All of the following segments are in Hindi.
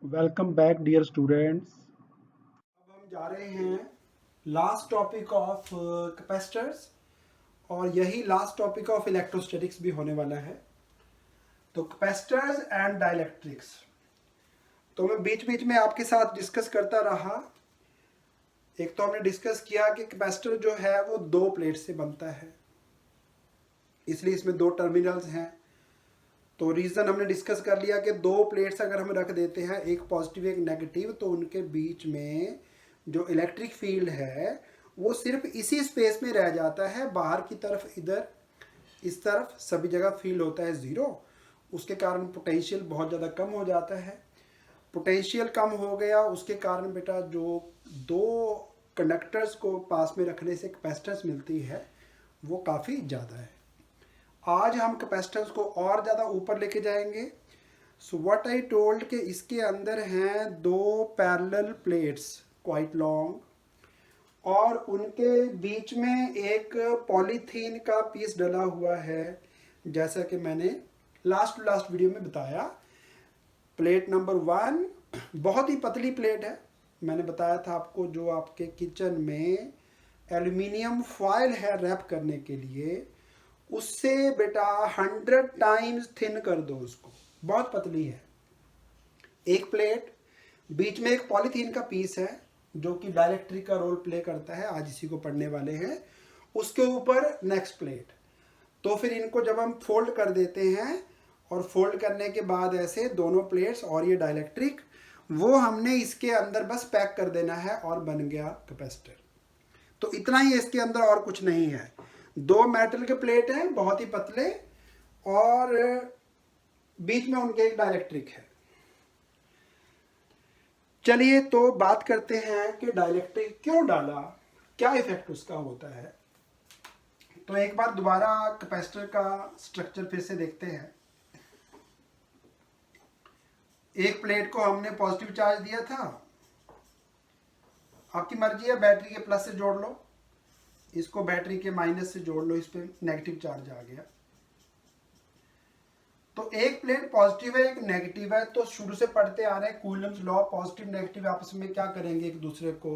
Welcome back dear students. अब हम जा रहे हैं लास्ट टॉपिक ऑफ कैपेसिटर्स और यही लास्ट टॉपिक ऑफ इलेक्ट्रोस्टैटिक्स भी होने वाला है। तो कैपेसिटर्स एंड डाइलेक्ट्रिक्स, तो मैं बीच बीच में आपके साथ डिस्कस करता रहा। एक तो हमने डिस्कस किया कि कैपेसिटर जो है वो दो प्लेट से बनता है, इसलिए इसमें दो टर्मिनल्स हैं। तो रीज़न हमने डिस्कस कर लिया कि दो प्लेट्स अगर हम रख देते हैं, एक पॉजिटिव एक नेगेटिव, तो उनके बीच में जो इलेक्ट्रिक फील्ड है वो सिर्फ इसी स्पेस में रह जाता है। बाहर की तरफ, इधर इस तरफ सभी जगह फील्ड होता है ज़ीरो। उसके कारण पोटेंशियल बहुत ज़्यादा कम हो जाता है। पोटेंशियल कम हो गया, उसके कारण बेटा जो दो कंडक्टर्स को पास में रखने से कैपेसिटेंस मिलती है वो काफ़ी ज़्यादा है। आज हम कैपेसिटेंस को और ज़्यादा ऊपर लेके जाएंगे। सो व्हाट आई टोल्ड कि इसके अंदर हैं दो पैरेलल प्लेट्स क्वाइट लॉन्ग, और उनके बीच में एक पॉलीथीन का पीस डला हुआ है, जैसा कि मैंने लास्ट वीडियो में बताया। प्लेट नंबर 1 बहुत ही पतली प्लेट है, मैंने बताया था आपको, जो आपके किचन में एल्युमिनियम फॉयल है रैप करने के लिए, उससे बेटा 100 टाइम्स थिन कर दो उसको, बहुत पतली है। एक प्लेट, बीच में एक पॉलीथीन का पीस है जो कि डाइलेक्ट्रिक का रोल प्ले करता है, आज इसी को पढ़ने वाले हैं। उसके ऊपर नेक्स्ट प्लेट। तो फिर इनको जब हम फोल्ड कर देते हैं, और फोल्ड करने के बाद ऐसे दोनों प्लेट्स और ये डाइलेक्ट्रिक, वो हमने इसके अंदर बस पैक कर देना है और बन गया कैपेसिटर। तो इतना ही, इसके अंदर और कुछ नहीं है। दो मेटल के प्लेट हैं बहुत ही पतले, और बीच में उनके एक डाइलेक्ट्रिक है। चलिए तो बात करते हैं कि डाइलेक्ट्रिक क्यों डाला, क्या इफेक्ट उसका होता है। तो एक बार दोबारा कैपेसिटर का स्ट्रक्चर फिर से देखते हैं। एक प्लेट को हमने पॉजिटिव चार्ज दिया था, आपकी मर्जी है, बैटरी के प्लस से जोड़ लो, इसको बैटरी के माइनस से जोड़ लो, इस पर नेगेटिव चार्ज आ गया। तो एक प्लेट पॉजिटिव है एक नेगेटिव है, तो शुरू से पढ़ते आ रहे हैं कूलम्स लॉ, पॉजिटिव नेगेटिव आपस में क्या करेंगे, एक दूसरे को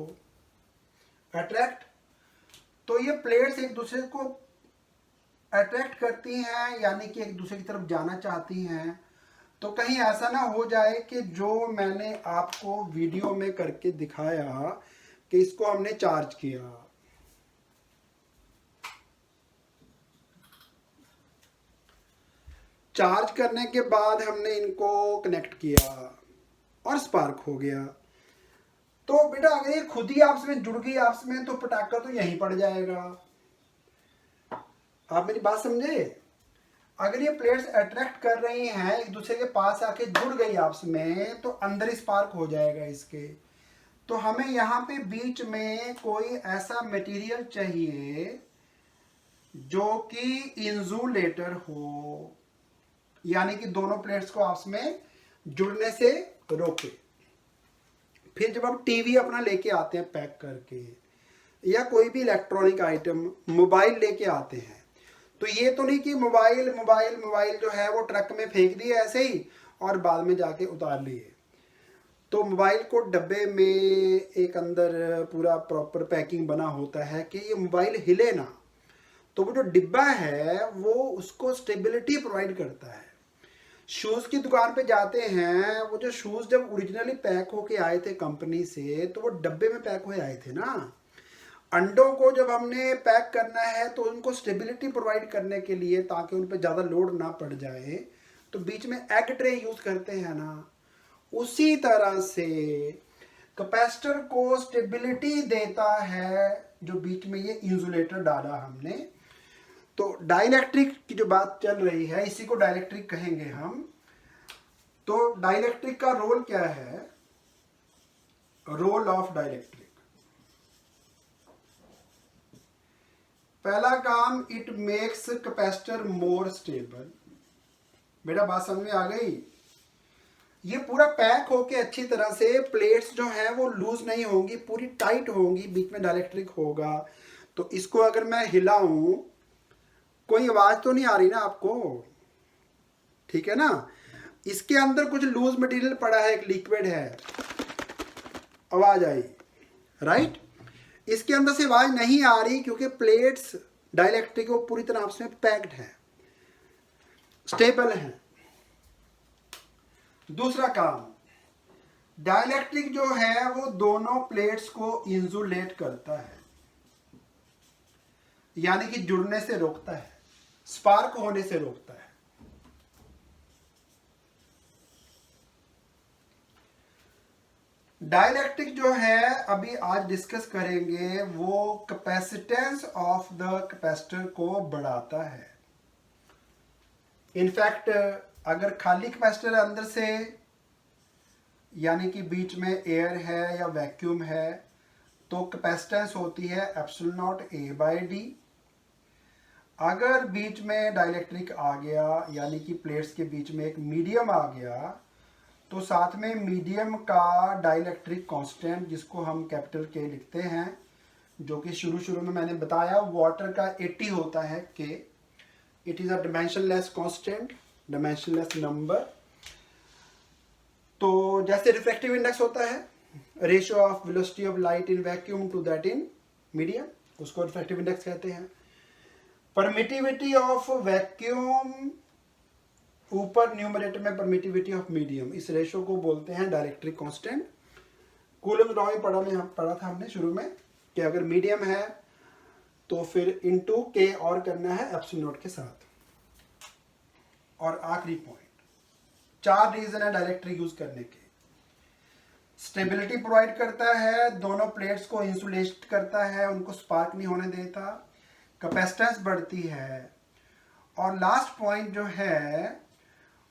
अट्रैक्ट। तो ये प्लेट्स एक दूसरे को अट्रैक्ट करती हैं, यानी कि एक दूसरे की तरफ जाना चाहती हैं। तो कहीं ऐसा ना हो जाए कि जो मैंने आपको वीडियो में करके दिखाया कि इसको हमने चार्ज किया, चार्ज करने के बाद हमने इनको कनेक्ट किया और स्पार्क हो गया। तो बेटा अगर ये खुद ही आपस में जुड़ गई आपस में, तो पटाखा तो यहीं पड़ जाएगा। आप मेरी बात समझे? अगर ये प्लेट्स अट्रैक्ट कर रही हैं, एक दूसरे के पास आके जुड़ गई आपस में, तो अंदर स्पार्क हो जाएगा इसके। तो हमें यहाँ पे बीच में कोई ऐसा मटेरियल चाहिए जो कि इंसुलेटर हो, यानी कि दोनों प्लेट्स को आपस में जुड़ने से रोके। फिर जब हम टीवी अपना लेके आते हैं पैक करके, या कोई भी इलेक्ट्रॉनिक आइटम, मोबाइल लेके आते हैं, तो ये तो नहीं कि मोबाइल मोबाइल मोबाइल जो है वो ट्रक में फेंक दिए ऐसे ही और बाद में जाके उतार लिए। तो मोबाइल को डब्बे में एक अंदर पूरा प्रॉपर पैकिंग बना होता है कि ये मोबाइल हिले ना। तो वो जो डिब्बा है वो उसको स्टेबिलिटी प्रोवाइड करता है। शूज़ की दुकान पे जाते हैं, वो जो शूज़ जब ओरिजिनली पैक होके आए थे कंपनी से, तो वो डब्बे में पैक हुए आए थे ना। अंडों को जब हमने पैक करना है तो उनको स्टेबिलिटी प्रोवाइड करने के लिए, ताकि उन पर ज़्यादा लोड ना पड़ जाए, तो बीच में एग ट्रे यूज़ करते हैं ना। उसी तरह से कैपेसिटर को स्टेबिलिटी देता है जो बीच में ये इंसुलेटर डाला हमने। तो डाइलेक्ट्रिक की जो बात चल रही है, इसी को डाइलेक्ट्रिक कहेंगे हम। तो डाइलेक्ट्रिक का रोल क्या है? रोल ऑफ डाइलेक्ट्रिक, पहला काम, it makes capacitor more stable. बेटा बात समझ में आ गई? ये पूरा पैक होके अच्छी तरह से, प्लेट्स जो है वो लूज नहीं होंगी, पूरी टाइट होंगी, बीच में डाइलेक्ट्रिक होगा। तो इसको अगर मैं हिलाऊं, कोई आवाज तो नहीं आ रही ना आपको? ठीक है ना? इसके अंदर कुछ लूज मटेरियल पड़ा है, एक लिक्विड है, आवाज आई, राइट। इसके अंदर से आवाज नहीं आ रही क्योंकि प्लेट्स डाइलेक्ट्रिक वो पूरी तरह आपस में पैक्ड है, स्टेबल है। दूसरा काम, डाइलेक्ट्रिक जो है वो दोनों प्लेट्स को इंसुलेट करता है, यानी कि जुड़ने से रोकता है, स्पार्क होने से रोकता है। डाइलेक्ट्रिक जो है अभी आज डिस्कस करेंगे, वो कैपेसिटेंस ऑफ द कैपेसिटर को बढ़ाता है। इनफैक्ट अगर खाली कैपेसिटर अंदर से, यानी कि बीच में एयर है या वैक्यूम है, तो कैपेसिटेंस होती है epsilon nought A by D. अगर बीच में डाइलेक्ट्रिक आ गया, यानी कि प्लेट्स के बीच में एक मीडियम आ गया, तो साथ में मीडियम का डाइलेक्ट्रिक कांस्टेंट, जिसको हम कैपिटल के लिखते हैं, जो कि शुरू में मैंने बताया वाटर का 80 होता है के, it is a dimensionless constant, dimensionless number. तो जैसे रिफ्रैक्टिव इंडेक्स होता है, ratio of velocity of light in vacuum to that in medium, उसको रिफ्रैक्टिव इंडेक्स कहते हैं। परमिटिविटी ऑफ वैक्यूम, ऊपर न्यूमरेटर में परमिटिविटी ऑफ मीडियम, इस रेशियो को बोलते हैं डाइलेक्ट्रिक कांस्टेंट। कूलम्स लॉ में पढ़ा था हमने शुरू में कि अगर मीडियम है तो फिर इनटू के और करना है एप्सिलॉन नॉट के साथ। और आखिरी पॉइंट, 4 रीजन है डाइलेक्ट्रिक यूज करने के। स्टेबिलिटी प्रोवाइड करता है, दोनों प्लेट्स को इंसुलेट करता है, उनको स्पार्क नहीं होने देता, कैपेसिटेंस बढ़ती है, और लास्ट पॉइंट जो है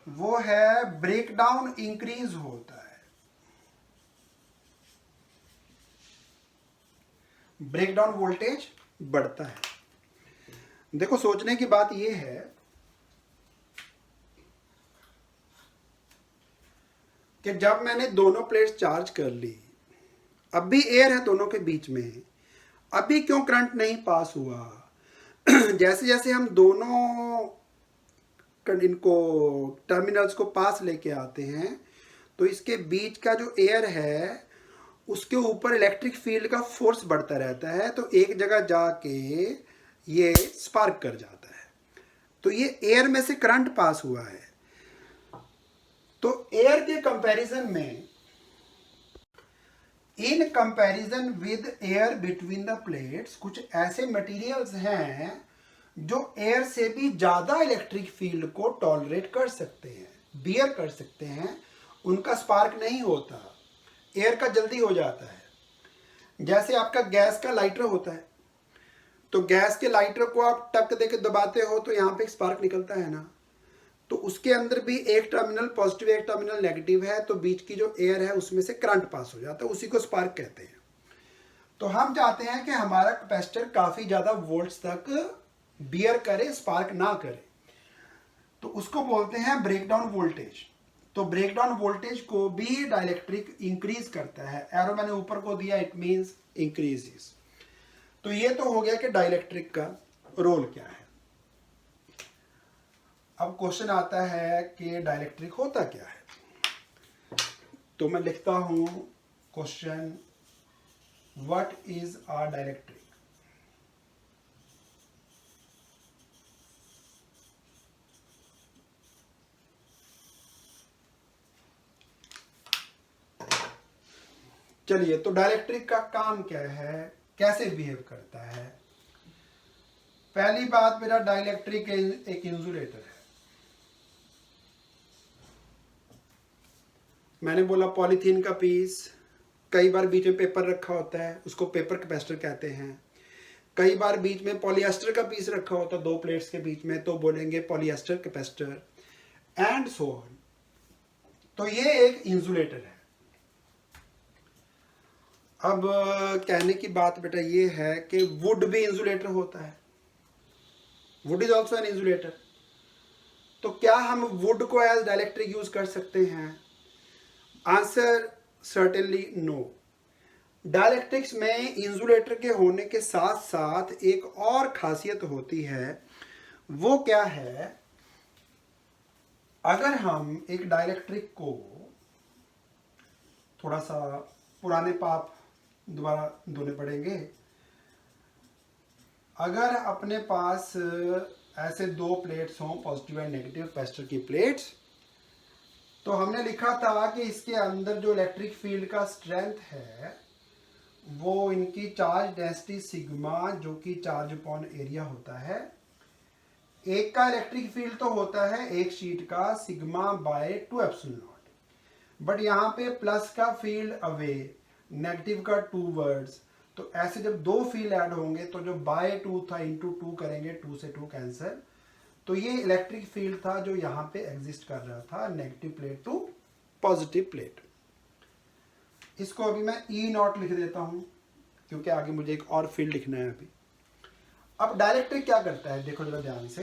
वो है ब्रेकडाउन इंक्रीज होता है। ब्रेकडाउन वोल्टेज बढ़ता है। देखो सोचने की बात यह है कि जब मैंने दोनों प्लेट्स चार्ज कर ली, अब भी एयर है दोनों के बीच में, अभी क्यों करंट नहीं पास हुआ? जैसे जैसे हम दोनों इनको टर्मिनल्स को पास लेके आते हैं, तो इसके बीच का जो एयर है उसके ऊपर इलेक्ट्रिक फील्ड का फोर्स बढ़ता रहता है, तो एक जगह जाके ये स्पार्क कर जाता है। तो ये एयर में से करंट पास हुआ है। तो एयर के कंपैरिजन में, in comparison with air between the plates, कुछ ऐसे मटेरियल्स हैं जो एयर से भी ज्यादा इलेक्ट्रिक फील्ड को टॉलरेट कर सकते हैं, बियर कर सकते हैं, उनका स्पार्क नहीं होता, एयर का जल्दी हो जाता है। जैसे आपका गैस का लाइटर होता है, तो गैस के लाइटर को आप टक देके दबाते हो तो यहाँ पे एक स्पार्क निकलता है ना, तो उसके अंदर भी एक टर्मिनल पॉजिटिव एक टर्मिनल नेगेटिव है, तो बीच की जो एयर है उसमें से करंट पास हो जाता है, उसी को स्पार्क कहते हैं। तो हम चाहते हैं कि हमारा कैपेसिटर काफी ज्यादा वोल्ट्स तक बियर करे, स्पार्क ना करे, तो उसको बोलते हैं ब्रेकडाउन वोल्टेज। तो ब्रेकडाउन वोल्टेज को भी डाइलेक्ट्रिक इंक्रीज करता है, एरो मैंने ऊपर को दिया, इट मींस इंक्रीजेस। तो ये तो हो गया कि डाइलेक्ट्रिक का रोल क्या है। अब क्वेश्चन आता है कि डाइलेक्ट्रिक होता क्या है। तो मैं लिखता हूं question, what is a dielectric. चलिए, तो डाइलेक्ट्रिक का काम क्या है, कैसे बिहेव करता है। पहली बात, मेरा डाइलेक्ट्रिक एक इंसुलेटर है। मैंने बोला पॉलीथीन का पीस, कई बार बीच में पेपर रखा होता है, उसको पेपर कैपेसिटर कहते हैं। कई बार बीच में पॉलीएस्टर का पीस रखा होता है दो प्लेट्स के बीच में, तो बोलेंगे polyester capacitor, and so on. तो ये एक इंसुलेटर है। अब कहने की बात बेटा ये है कि वुड भी इंसुलेटर होता है, would is also an insulator. तो क्या हम वुड को एज डाइलेक्ट्रिक यूज कर सकते हैं? Answer certainly no. डाइलेक्ट्रिक्स में इंसुलेटर के होने के साथ साथ एक और खासियत होती है, वो क्या है? अगर हम एक डाइलेक्ट्रिक को, थोड़ा सा पुराने पाप दोबारा धोने पड़ेंगे, अगर अपने पास ऐसे दो प्लेट्स हों, पॉजिटिव एंड नेगेटिव कैपेसिटर की प्लेट्स, तो हमने लिखा था कि इसके अंदर जो इलेक्ट्रिक फील्ड का स्ट्रेंथ है वो इनकी चार्ज डेंसिटी सिग्मा, जो कि चार्ज अपॉन एरिया होता है। एक का इलेक्ट्रिक फील्ड तो होता है एक शीट का sigma bye 2 epsilon not, but यहाँ पे प्लस का फील्ड अवे, नेगेटिव का टूवर्ड्स, तो ऐसे जब दो फील्ड ऐड होंगे तो जो बाय 2 था इंटू 2 करेंगे, 2 से 2 कैंसिल, तो ये इलेक्ट्रिक फील्ड था जो यहाँ पे एग्जिस्ट कर रहा था, negative plate to positive plate. इसको अभी मैं ई नॉट लिख देता हूँ क्योंकि आगे मुझे एक और फील्ड लिखना है अभी। अब डाइलेक्ट्रिक क्या करता है, देखो जरा ध्यान से।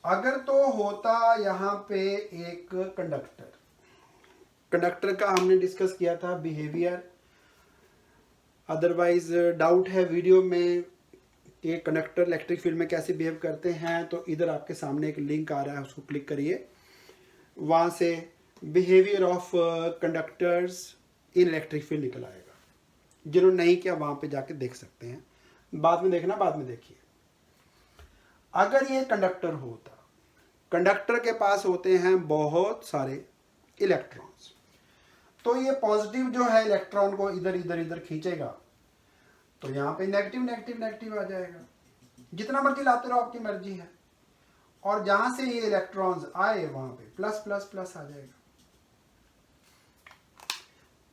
अगर तो होता यहाँ पे एक कंडक्टर, कंडक्टर का हमने डिस्कस किया था बिहेवियर, अदरवाइज डाउट है वीडियो में कि कंडक्टर इलेक्ट्रिक फील्ड में कैसे बिहेव करते हैं, तो इधर आपके सामने एक लिंक आ रहा है, उसको क्लिक करिए, वहाँ से behaviour of conductors in electric field निकल आएगा। जिन्होंने नहीं किया वहाँ पे जाके देख सकते हैं, बाद में देखना, बाद में देखिए। अगर ये कंडक्टर होता, कंडक्टर के पास होते हैं बहुत सारे इलेक्ट्रॉन्स, तो ये पॉजिटिव जो है इलेक्ट्रॉन को इधर इधर इधर खींचेगा, तो यहाँ पे नेगेटिव नेगेटिव नेगेटिव आ जाएगा। जितना मर्जी लाते रहो, आपकी मर्जी है। और जहां से ये इलेक्ट्रॉन्स आए वहां पे प्लस प्लस प्लस आ जाएगा।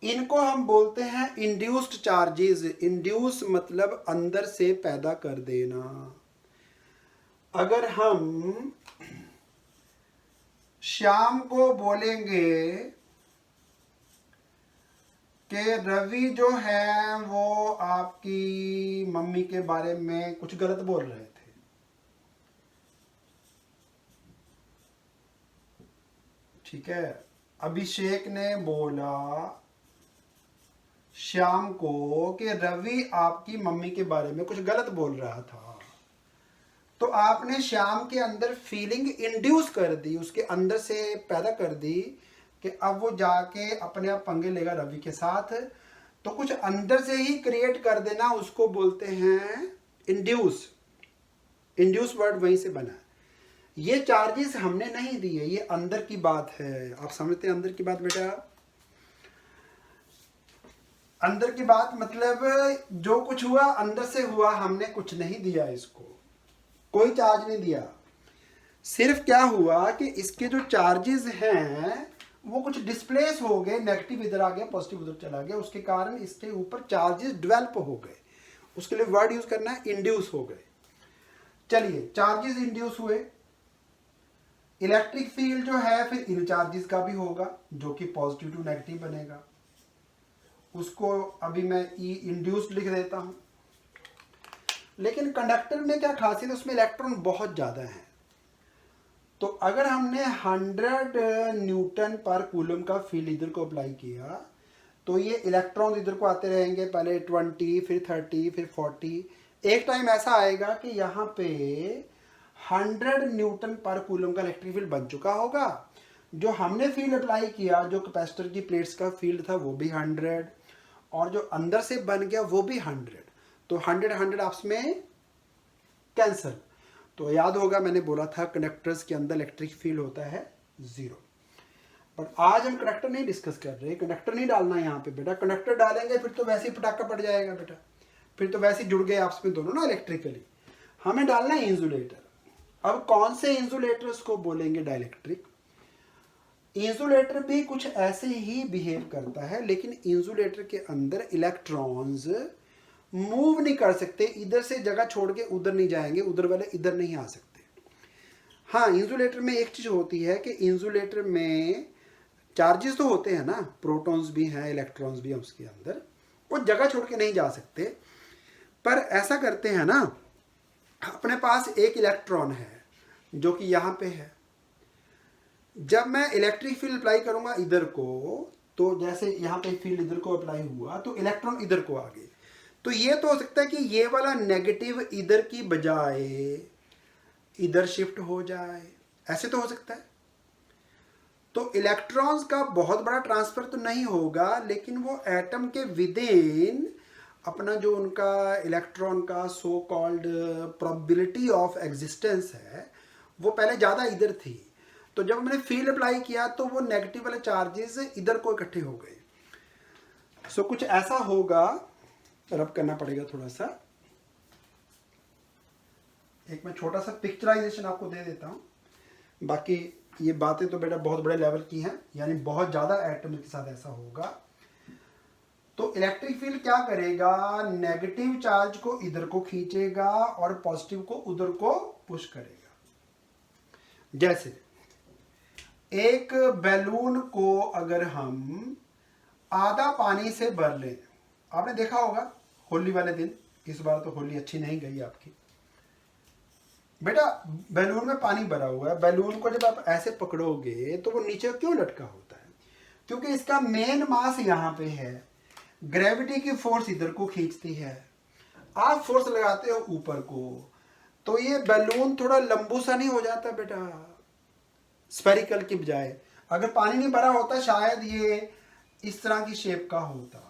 इनको हम बोलते हैं इंड्यूस्ड चार्जेस। इंड्यूस मतलब अंदर से पैदा कर देना। अगर हम श्याम को बोलेंगे कि रवि जो है वो आपकी मम्मी के बारे में कुछ गलत बोल रहे थे, ठीक है। अभिषेक ने बोला श्याम को कि रवि आपकी मम्मी के बारे में कुछ गलत बोल रहा था, तो आपने श्याम के अंदर फीलिंग इंड्यूस कर दी, उसके अंदर से पैदा कर दी कि अब वो जाके अपने आप पंगे लेगा रवि के साथ। तो कुछ अंदर से ही क्रिएट कर देना, उसको बोलते हैं इंड्यूस। इंड्यूस वर्ड वहीं से बना। ये चार्जेस हमने नहीं दिए, ये अंदर की बात है। आप समझते हैं अंदर की बात बेटा? अंदर की बात मतलब जो कुछ हुआ अंदर से हुआ, हमने कुछ नहीं दिया, इसको कोई चार्ज नहीं दिया। सिर्फ क्या हुआ कि इसके जो चार्जेस हैं वो कुछ डिस्प्लेस हो गए, नेगेटिव इधर आ गया, पॉजिटिव उधर चला गया, उसके कारण इसके ऊपर चार्जेस डेवलप हो गए। उसके लिए वर्ड यूज करना है इंड्यूस हो गए। चलिए, चार्जेस इंड्यूस हुए। इलेक्ट्रिक फील्ड जो है फिर इन चार्जेस का भी होगा, जो कि पॉजिटिव टू नेगेटिव बनेगा। उसको अभी मैं ई इंड्यूस्ड लिख देता हूं। लेकिन कंडक्टर में क्या खासियत है, उसमें इलेक्ट्रॉन बहुत ज्यादा है। तो अगर हमने 100 न्यूटन पर कूलम का फील्ड इधर को अप्लाई किया, तो ये इलेक्ट्रॉन इधर को आते रहेंगे, पहले 20, फिर 30, फिर 40। एक टाइम ऐसा आएगा कि यहाँ पे 100 न्यूटन पर कूलम का इलेक्ट्रिक फील्ड बन चुका होगा। जो हमने फील्ड अप्लाई किया, जो कैपेसिटर की प्लेट्स का फील्ड था, वो भी 100, और जो अंदर से बन गया वो भी 100। तो 100 आपस में कैंसल। तो याद होगा मैंने बोला था कंडक्टर्स के अंदर इलेक्ट्रिक फील्ड होता है 0। पर आज हम कंडक्टर नहीं डिस्कस कर रहे, कंडक्टर नहीं डालना यहाँ पे बेटा। कंडक्टर डालेंगे फिर तो वैसे ही पटाखा पड़ जाएगा बेटा, फिर तो वैसे ही जुड़ गए आपस में दोनों ना इलेक्ट्रिकली। हमें डालना है इंसुलेटर। अब कौन से इंसुलेटर्स को बोलेंगे डाइलेक्ट्रिक? इंसुलेटर भी कुछ ऐसे ही बिहेव करता है, लेकिन इंसुलेटर के अंदर इलेक्ट्रॉन्स मूव नहीं कर सकते, इधर से जगह छोड़ के उधर नहीं जाएंगे, उधर वाले इधर नहीं आ सकते। हाँ, इंसुलेटर में एक चीज होती है कि इंसुलेटर में चार्जेस तो होते हैं ना, प्रोटॉन्स भी हैं, इलेक्ट्रॉन्स भी हैं उसके अंदर, वो जगह छोड़ के नहीं जा सकते। पर ऐसा करते हैं ना, अपने पास एक इलेक्ट्रॉन है जो कि यहाँ पे है। जब मैं इलेक्ट्रिक फील्ड अप्लाई करूंगा इधर को, तो जैसे यहाँ पे फील्ड इधर को अप्लाई हुआ तो इलेक्ट्रॉन इधर को आ गए। तो ये तो हो सकता है कि ये वाला नेगेटिव इधर की बजाय इधर शिफ्ट हो जाए, ऐसे तो हो सकता है। तो इलेक्ट्रॉन्स का बहुत बड़ा ट्रांसफर तो नहीं होगा, लेकिन वो एटम के विदिन अपना जो उनका इलेक्ट्रॉन का so called probability of existence है वो पहले ज़्यादा इधर थी। तो जब मैंने फील्ड अप्लाई किया तो वो नेगेटिव वाले चार्जेस इधर को इकट्ठे हो गए। सो कुछ ऐसा होगा, रब करना पड़ेगा थोड़ा सा। एक मैं छोटा सा पिक्चराइजेशन आपको दे देता हूँ, बाकी ये बातें तो बेटा बहुत बड़े लेवल की हैं, यानी बहुत ज़्यादा एटम के साथ ऐसा होगा। तो इलेक्ट्रिक फील्ड क्या करेगा, नेगेटिव चार्ज को इधर को खींचेगा और पॉजिटिव को उधर को पुश करेगा। जैसे एक बैलून को अगर हम आधा पानी से भर लें, आपने देखा होगा होली वाले दिन, इस बार तो होली अच्छी नहीं गई आपकी बेटा, बैलून में पानी भरा हुआ है, बैलून को जब आप ऐसे पकड़ोगे तो वो नीचे क्यों लटका होता है, क्योंकि इसका मेन मास यहाँ पे है, ग्रेविटी की फोर्स इधर को खींचती है, आप फोर्स लगाते हो ऊपर को, तो ये बैलून थोड़ा लंबू सा नहीं हो जाता बेटा, स्फेरिकल की बजाय। अगर पानी नहीं भरा होता शायद ये इस तरह की शेप का होता,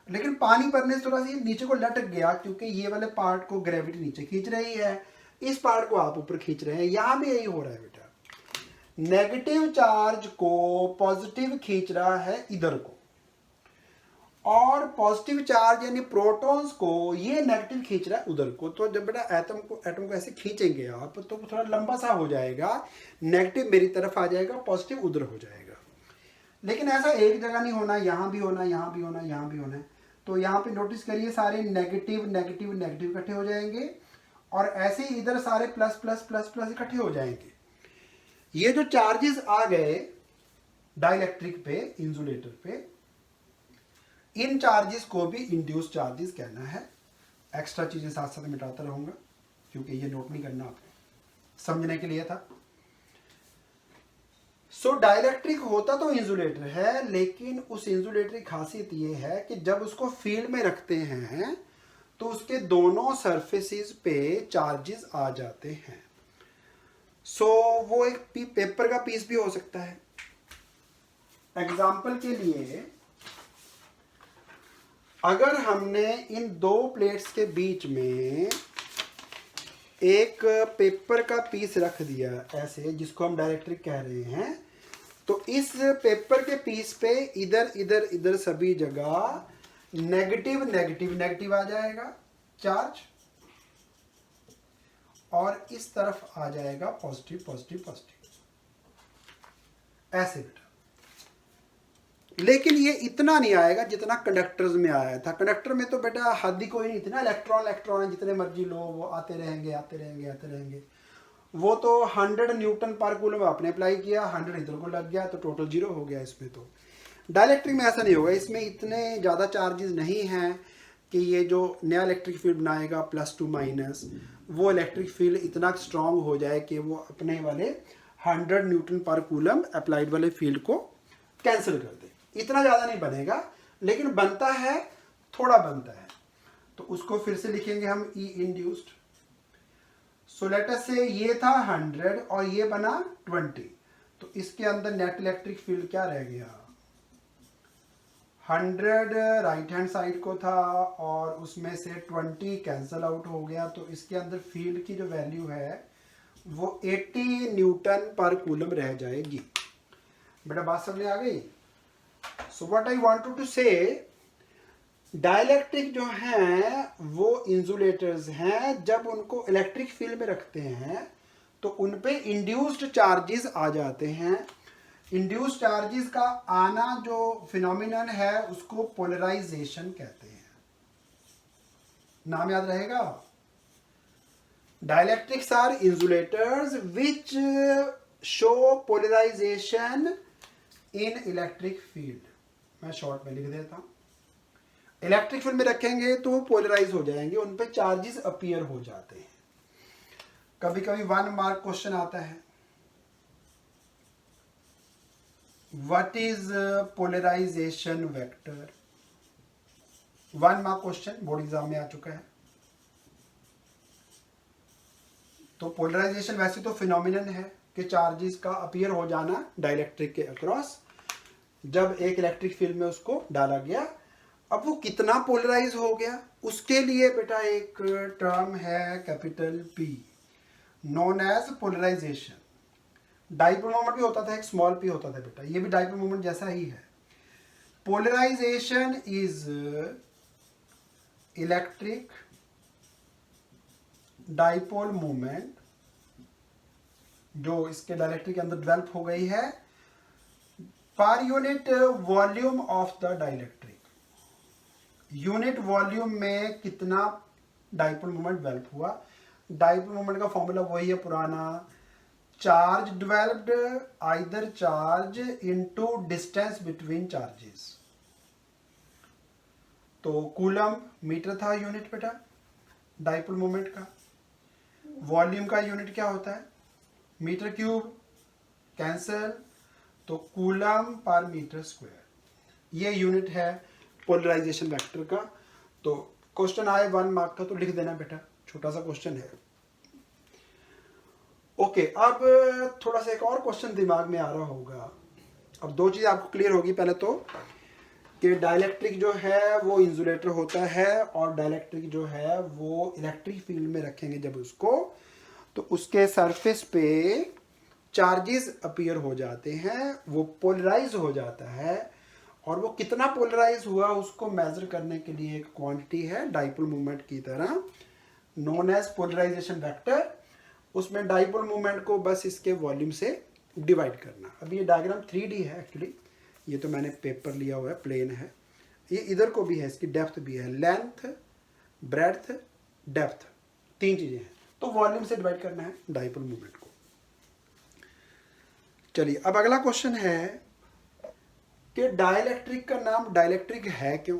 लेकिन पानी भरने से थोड़ा सा नीचे को लटक गया, क्योंकि ये वाले पार्ट को ग्रेविटी नीचे खींच रही है, इस पार्ट को आप ऊपर खींच रहे हैं। यहां भी यही हो रहा है बेटा, नेगेटिव चार्ज को पॉजिटिव खींच रहा है इधर को, और पॉजिटिव चार्ज यानी प्रोटॉन्स को ये नेगेटिव खींच रहा है उधर को। तो जब बेटा एटम को ऐसे खींचेंगे आप तो थोड़ा लंबा सा हो जाएगा, नेगेटिव मेरी तरफ आ जाएगा, पॉजिटिव उधर हो जाएगा। लेकिन ऐसा एक जगह नहीं होना, यहां भी होना, यहां भी होना, यहां भी होना है। तो यहां पे नोटिस करिए सारे नेगेटिव नेगेटिव नेगेटिव इकट्ठे हो जाएंगे, और ऐसे ही इधर सारे प्लस प्लस प्लस प्लस इकट्ठे हो जाएंगे। ये जो चार्जेस आ गए डाइलेक्ट्रिक पे, इंसुलेटर पे, इन चार्जेस को भी इंड्यूस चार्जेस कहना है। एक्स्ट्रा चीजें साथ साथ मिटाता रहूंगा, क्योंकि ये नोट नहीं करना, आपको समझने के लिए था। सो डाइलेक्ट्रिक होता तो इंसुलेटर है, लेकिन उस इंसुलेटर की खासियत ये है कि जब उसको फील्ड में रखते हैं तो उसके दोनों सरफेसेस पे चार्जेस आ जाते हैं। सो वो एक पेपर का पीस भी हो सकता है। एग्जाम्पल के लिए, अगर हमने इन दो प्लेट्स के बीच में एक पेपर का पीस रख दिया ऐसे, जिसको हम डाइलेक्ट्रिक कह रहे हैं, तो इस पेपर के पीस पे इधर इधर इधर सभी जगह नेगेटिव नेगेटिव नेगेटिव आ जाएगा चार्ज, और इस तरफ आ जाएगा पॉजिटिव पॉजिटिव पॉजिटिव, ऐसे बेटा। लेकिन ये इतना नहीं आएगा जितना कंडक्टर्स में आया था। कंडक्टर में तो बेटा हद ही कोई नहीं, इतना इलेक्ट्रॉन इलेक्ट्रॉन है, जितने मर्जी लो वो आते रहेंगे आते रहेंगे आते रहेंगे। वो तो 100 न्यूटन पर कूलम आपने अप्लाई किया, 100 इधर को लग गया, तो टोटल 0 हो गया इसमें। तो डाइलेक्ट्रिक में ऐसा नहीं होगा, इसमें इतने ज़्यादा चार्जेस नहीं हैं कि ये जो नया इलेक्ट्रिक फील्ड बनाएगा +2 माइनस, वो इलेक्ट्रिक फील्ड इतना स्ट्रांग हो जाए कि वो अपने वाले 100 न्यूटन पर कूलम अप्लाइड वाले फील्ड को कैंसिल कर दे। इतना ज़्यादा नहीं बनेगा, लेकिन बनता है, थोड़ा बनता है। तो उसको फिर से लिखेंगे हम ई इंड्यूस्ड। सो लेट अस से ये था 100 और ये बना 20, तो इसके अंदर नेट इलेक्ट्रिक फील्ड क्या रह गया, 100 राइट हैंड साइड को था और उसमें से 20 कैंसल आउट हो गया, तो इसके अंदर फील्ड की जो वैल्यू है वो 80 न्यूटन पर कूलम रह जाएगी। बेटा बात समझ आ गई। So what I wanted to say, dielectric जो हैं वो इंसुलेटर्स हैं, जब उनको इलेक्ट्रिक फील्ड में रखते हैं तो उन पे इंड्यूस्ड चार्जेस आ जाते हैं। इंड्यूस्ड चार्जेस का आना जो फिनोमिनन है उसको पोलराइजेशन कहते हैं, नाम याद रहेगा। Dielectrics are insulators which show polarisation in electric field. मैं शॉर्ट में लिख देता हूं, इलेक्ट्रिक फील्ड में रखेंगे तो वो पोलराइज हो जाएंगे, उन पे चार्जेस अपीयर हो जाते हैं। कभी कभी 1 मार्क क्वेश्चन आता है, what is polarization vector. 1 mark question board exam में आ चुका है। तो पोलराइजेशन वैसे तो फिनोमिनन है कि चार्जेस का अपीयर हो जाना डाइलेक्ट्रिक के अक्रॉस जब एक इलेक्ट्रिक फील्ड में उसको डाला गया। अब वो कितना पोलराइज हो गया उसके लिए बेटा एक टर्म है capital P known as polarization. Dipole moment भी होता था, एक स्मॉल p होता था बेटा, ये भी डाइपोल मोमेंट जैसा ही है। Polarization is electric dipole moment जो इसके डाइलेक्ट्रिक के अंदर डेवलप हो गई है पर unit volume of the dielectric. Unit volume में कितना डाइपोल मोमेंट डेवलप हुआ। डाइपोल मोमेंट का फॉर्मूला वही है पुराना, charge developed either charge into distance between charges. तो कूलम मीटर था यूनिट बेटा डाइपोल मोमेंट का। वॉल्यूम का यूनिट क्या होता है, मीटर क्यूब, कैंसल, तो कूलम पर मीटर स्क्वायर ये यूनिट है पोलराइजेशन वेक्टर का। तो क्वेश्चन आए 1 मार्क का तो लिख देना बेटा, छोटा सा क्वेश्चन है। ओके, अब थोड़ा सा एक और क्वेश्चन दिमाग में आ रहा होगा। अब 2 चीज आपको क्लियर होगी, पहले तो कि डाइलेक्ट्रिक जो है वो इंसुलेटर होता है और डाइलेक्ट्रिक जो है वो इलेक्ट्रिक फील्ड में रखेंगे जब उसको, तो उसके सरफेस पे चार्जेस अपीयर हो जाते हैं, वो पोलराइज हो जाता है और वो कितना पोलराइज हुआ उसको मेजर करने के लिए एक क्वांटिटी है डाइपोल मोमेंट की तरह नोन एज पोलराइजेशन वेक्टर। उसमें डाइपोल मोमेंट को बस इसके वॉल्यूम से डिवाइड करना। अब ये डायग्राम 3D है एक्चुअली, ये तो मैंने पेपर लिया हुआ है, प्लेन है। ये इधर को भी है, इसकी डेप्थ भी है, लेंथ ब्रेड्थ डेप्थ 3 चीजें हैं। तो वॉल्यूम से डिवाइड करना है डाइपोल मोमेंट को। चलिए अब अगला क्वेश्चन है कि डाइलेक्ट्रिक का नाम डाइलेक्ट्रिक है क्यों।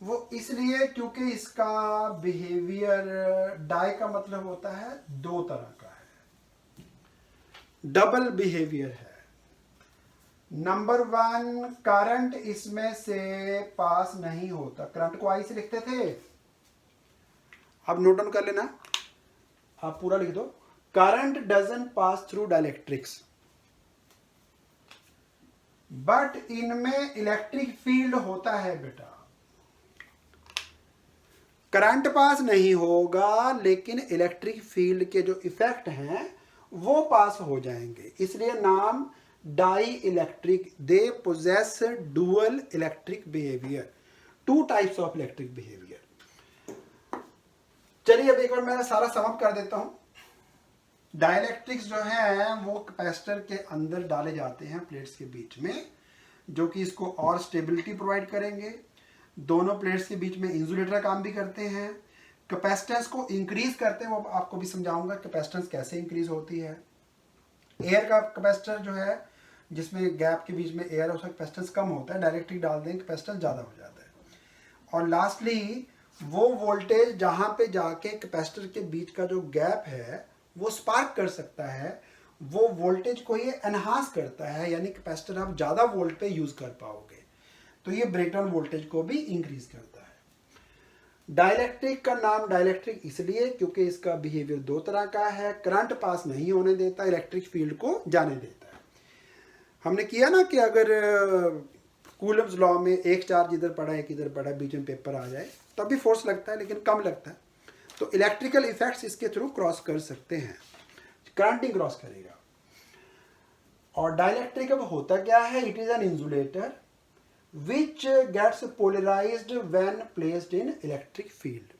वो इसलिए क्योंकि इसका बिहेवियर, डाई का मतलब होता है 2 तरह का है, डबल बिहेवियर है। नंबर 1, करंट इसमें से पास नहीं होता। करंट को आई से लिखते थे, अब नोट डाउन कर लेना, आप पूरा लिख दो। Current doesn't pass through dielectrics but इनमें इलेक्ट्रिक फील्ड होता है बेटा। करंट पास नहीं होगा लेकिन इलेक्ट्रिक फील्ड के जो इफेक्ट हैं वो पास हो जाएंगे, इसलिए नाम dielectric. They possess dual electric behaviour, 2 types of electric behaviour. चलिए अब एक बार मैं सारा समअप कर देता हूं। डाइलेक्ट्रिक्स जो है वो कैपेसिटर के अंदर डाले जाते हैं प्लेट्स के बीच में, जो कि इसको और स्टेबिलिटी प्रोवाइड करेंगे। दोनों प्लेट्स के बीच में इंसुलेटर का काम भी करते हैं, कैपेसिटेंस को इंक्रीज करते हैं। वो आपको भी समझाऊंगा कैपेसिटेंस कैसे इंक्रीज होती है। एयर का कैपेसिटर जो है जिसमें गैप के बीच में एयर, उसका कैपेसिटेंस कम होता है, डायरेक्टली डाल दें कैपेसिटेंस ज़्यादा हो जाता है। और लास्टली वो वोल्टेज जहाँ पे जाके कैपेसिटर के बीच का जो गैप है वो स्पार्क कर सकता है, वो वोल्टेज को ये एनहांस करता है, यानी कैपेसिटर आप ज़्यादा वोल्ट पे यूज़ कर पाओगे। तो ये ब्रेकडाउन वोल्टेज को भी इंक्रीज करता है। डाइलेक्ट्रिक का नाम डाइलेक्ट्रिक इसलिए क्योंकि इसका बिहेवियर 2 तरह का है, करंट पास नहीं होने देता, इलेक्ट्रिक फील्ड को जाने देता है। हमने किया ना कि अगर कूलम्स लॉ में एक चार्ज इधर पड़ा है एक इधर पड़ा है, बीच में पेपर आ जाए तब भी फोर्स लगता है लेकिन कम लगता है। तो इलेक्ट्रिकल इफेक्ट्स इसके थ्रू क्रॉस कर सकते हैं, करंट ही क्रॉस करेगा। और डाइलेक्ट्रिक अब होता क्या है, it is an insulator which gets polarized when placed in electric field.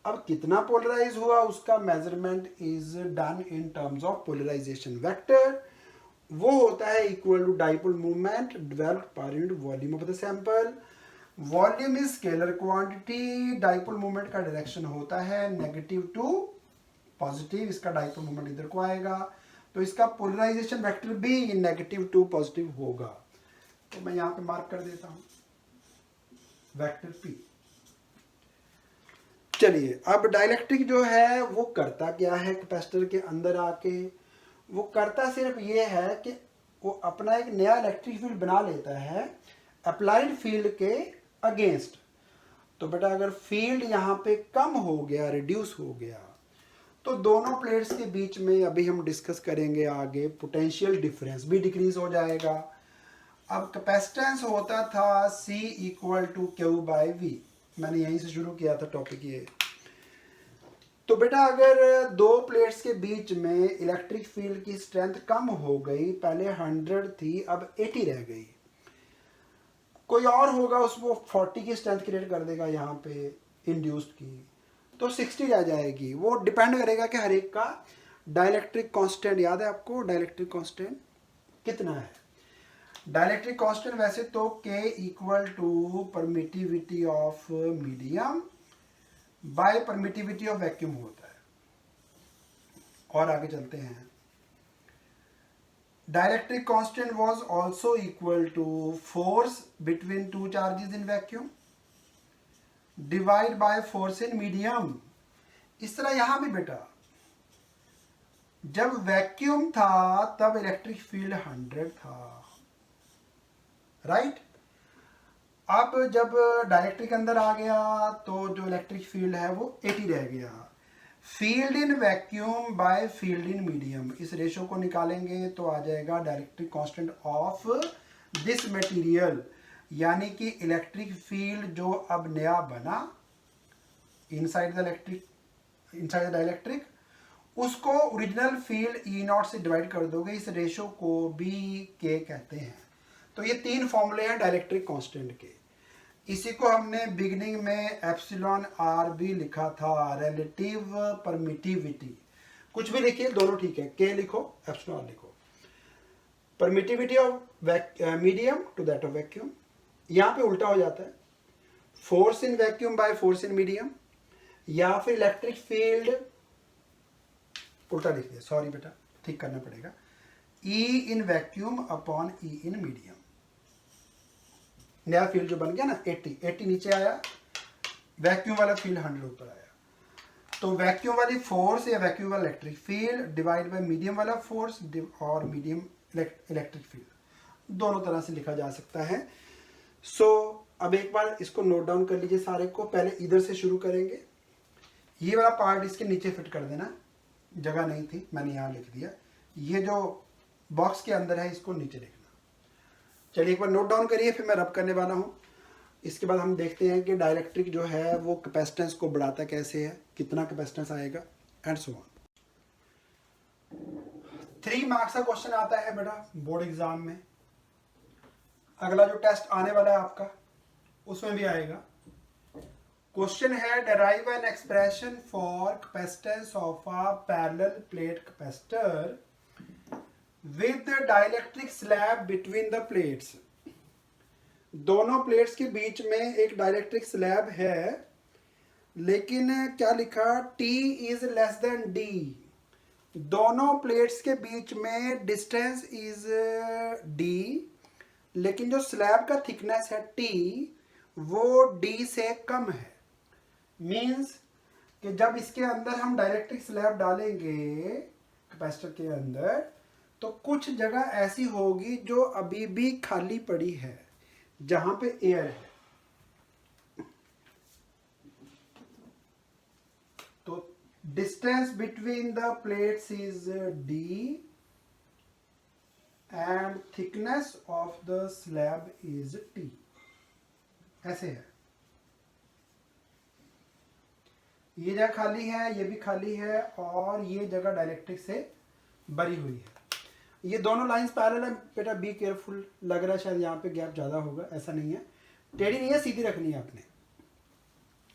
अब कितना पोलराइज हुआ उसका measurement is done in terms of polarization vector. वो होता है equal to dipole movement developed per unit volume of the sample. Volume is scalar quantity, dipole movement का डायरेक्शन होता है नेगेटिव टू पॉजिटिव, इसका डाइपोल मूवमेंट इधर को आएगा, तो इसका पोलराइजेशन वेक्टर भी नेगेटिव टू पॉजिटिव होगा। तो मैं यहां पे मार्क कर देता हूं वेक्टर P। चलिए अब डाइलेक्ट्रिक जो है वो करता क्या है, कैपेसिटर के अंदर आके वो करता सिर्फ ये है कि वो अपना एक नया इलेक्ट्रिक फील्ड बना लेता है अप्लाइड फील्ड के अगेंस्ट। तो बेटा अगर फील्ड यहाँ पे कम हो गया, रिड्यूस हो गया, तो दोनों प्लेट्स के बीच में अभी हम डिस्कस करेंगे आगे, पोटेंशियल डिफरेंस भी डिक्रीज हो जाएगा। अब कैपेसिटेंस होता था C equal to Q by V, मैंने यहीं से शुरू किया था टॉपिक ये। तो बेटा अगर दो प्लेट्स के बीच में इलेक्ट्रिक फील्ड की स्ट्रेंथ कम हो गई, पहले 100 थी अब 80 रह गई, कोई और होगा उसको 40 की स्ट्रेंथ क्रिएट कर देगा यहाँ पे इंड्यूस्ड की, तो 60 रह जाएगी। वो डिपेंड करेगा कि हर एक का डाइलेक्ट्रिक कांस्टेंट, याद है आपको डाइलेक्ट्रिक कांस्टेंट कितना है? डाइलेक्ट्रिक कांस्टेंट वैसे तो K equal to permittivity of medium by permittivity of vacuum होता है। और आगे चलते हैं, dielectric constant was also equal to force between two charges in vacuum divide by force in medium. इस तरह यहां भी बेटा जब वैक्यूम था तब इलेक्ट्रिक फील्ड 100 था, राइट? अब जब डाइलेक्ट्रिक अंदर आ गया तो जो इलेक्ट्रिक फील्ड है वो 80 रह गया। Field in vacuum by field in medium, इस रेशो को निकालेंगे तो आ जाएगा dielectric constant of this material, यानी कि इलेक्ट्रिक फील्ड जो अब नया बना इनसाइड द डाइलेक्ट्रिक, उसको ओरिजिनल फील्ड E0 से डिवाइड कर दोगे, इस रेशो को भी K कहते हैं। तो ये तीन फॉर्मूले हैं डाइलेक्ट्रिक कांस्टेंट के। इसी को हमने बिगिनिंग में एप्सिलॉन आर भी लिखा था, रिलेटिव परमिटिविटी, कुछ भी लिखिए दोनों ठीक है, K लिखो एप्सिलॉन आर लिखो। Permittivity of medium to that of vacuum, यहाँ पे उल्टा हो जाता है, force in vacuum by force in medium, या फिर इलेक्ट्रिक फील्ड उल्टा लिख दिया, सॉरी बेटा ठीक करना पड़ेगा, E in vacuum upon E in medium. नया फील्ड जो बन गया ना 80 नीचे आया, वैक्यूम वाला फील्ड 100 ऊपर आया, तो वैक्यूम वाली फोर्स या वैक्यूम वाला electric field divide by medium वाला फोर्स और मीडियम इलेक्ट्रिक फील्ड, दोनों तरह से लिखा जा सकता है। सो अब एक बार इसको नोट डाउन कर लीजिए सारे को, पहले इधर से शुरू करेंगे, ये वाला पार्ट इसके नीचे फिट कर देना, जगह नहीं थी मैंने यहाँ लिख दिया, ये जो बॉक्स के अंदर है इसको नीचे लिखना। चलिए एक बार नोट डाउन करिए, फिर मैं रब करने वाला हूँ। इसके बाद हम देखते हैं कि डाइलेक्ट्रिक जो है वो कैपेसिटेंस को बढ़ाता कैसे है, कितना कैपेसिटेंस आएगा एंड सो ऑन। 3 मार्क्स का क्वेश्चन आता है बेटा बोर्ड एग्जाम में, अगला जो टेस्ट आने वाला है आपका उसमें भी आएगा। क्वेश्चन है derive an expression for capacitance of a parallel plate capacitor with dielectric slab between the plates. दोनों प्लेट्स के बीच में एक डाइलेक्ट्रिक स्लैब है, लेकिन क्या लिखा, T is less than D। दोनों प्लेट्स के बीच में डिस्टेंस इज D, लेकिन जो स्लैब का थिकनेस है T वो D से कम है। मीन्स कि जब इसके अंदर हम डाइलेक्ट्रिक स्लैब डालेंगे कैपेसिटर के अंदर, तो कुछ जगह ऐसी होगी जो अभी भी खाली पड़ी है जहां पे एयर है। तो distance between the plates is D and thickness of the slab is T, ऐसे है। ये जगह खाली है, ये भी खाली है, और ये जगह डाइलेक्ट्रिक से भरी हुई है। ये दोनों लाइंस पैरेलल है बेटा, बी केयरफुल, लग रहा है शायद यहाँ पे गैप ज़्यादा होगा, ऐसा नहीं है, टेढ़ी नहीं है, सीधी रखनी है आपने।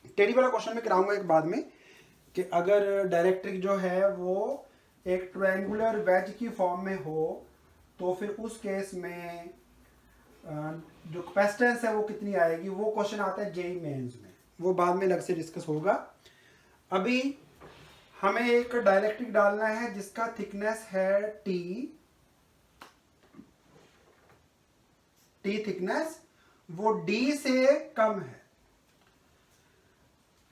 टेढ़ी वाला क्वेश्चन में कराऊंगा एक बाद में, कि अगर डाइलेक्ट्रिक जो है वो एक ट्रायंगुलर वेज की फॉर्म में हो तो फिर उस केस में जो कैपेसिटेंस है वो कितनी आएगी, वो क्वेश्चन आता है जेईई मेंस में, वो बाद में अलग से डिस्कस होगा। अभी हमें एक डाइलेक्ट्रिक डालना है जिसका थिकनेस है टी थिकनेस, वो D से कम है।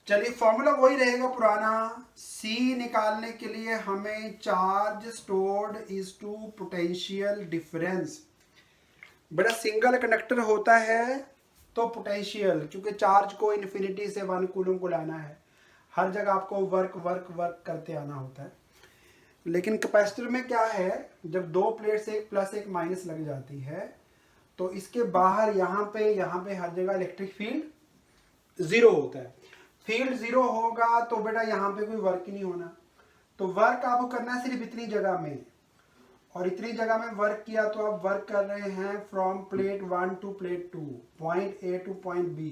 चलिए फॉर्मूला वही रहेगा पुराना, C निकालने के लिए हमें charge stored is to potential difference. बड़ा सिंगल कंडक्टर होता है तो पोटेंशियल, क्योंकि चार्ज को इन्फिनिटी से 1 कूलम को लाना है, हर जगह आपको वर्क वर्क वर्क करते आना होता है। लेकिन कैपेसिटर में क्या है, जब दो प्लेट से एक प्लस एक माइनस लग जाती है तो इसके बाहर यहाँ पे हर जगह इलेक्ट्रिक फील्ड जीरो होता है। फील्ड जीरो होगा तो बेटा यहाँ पे कोई वर्क ही नहीं होना। तो वर्क आपको करना है सिर्फ इतनी जगह में, और इतनी जगह में वर्क किया तो आप वर्क कर रहे हैं from plate 1 to plate 2, point A to point B.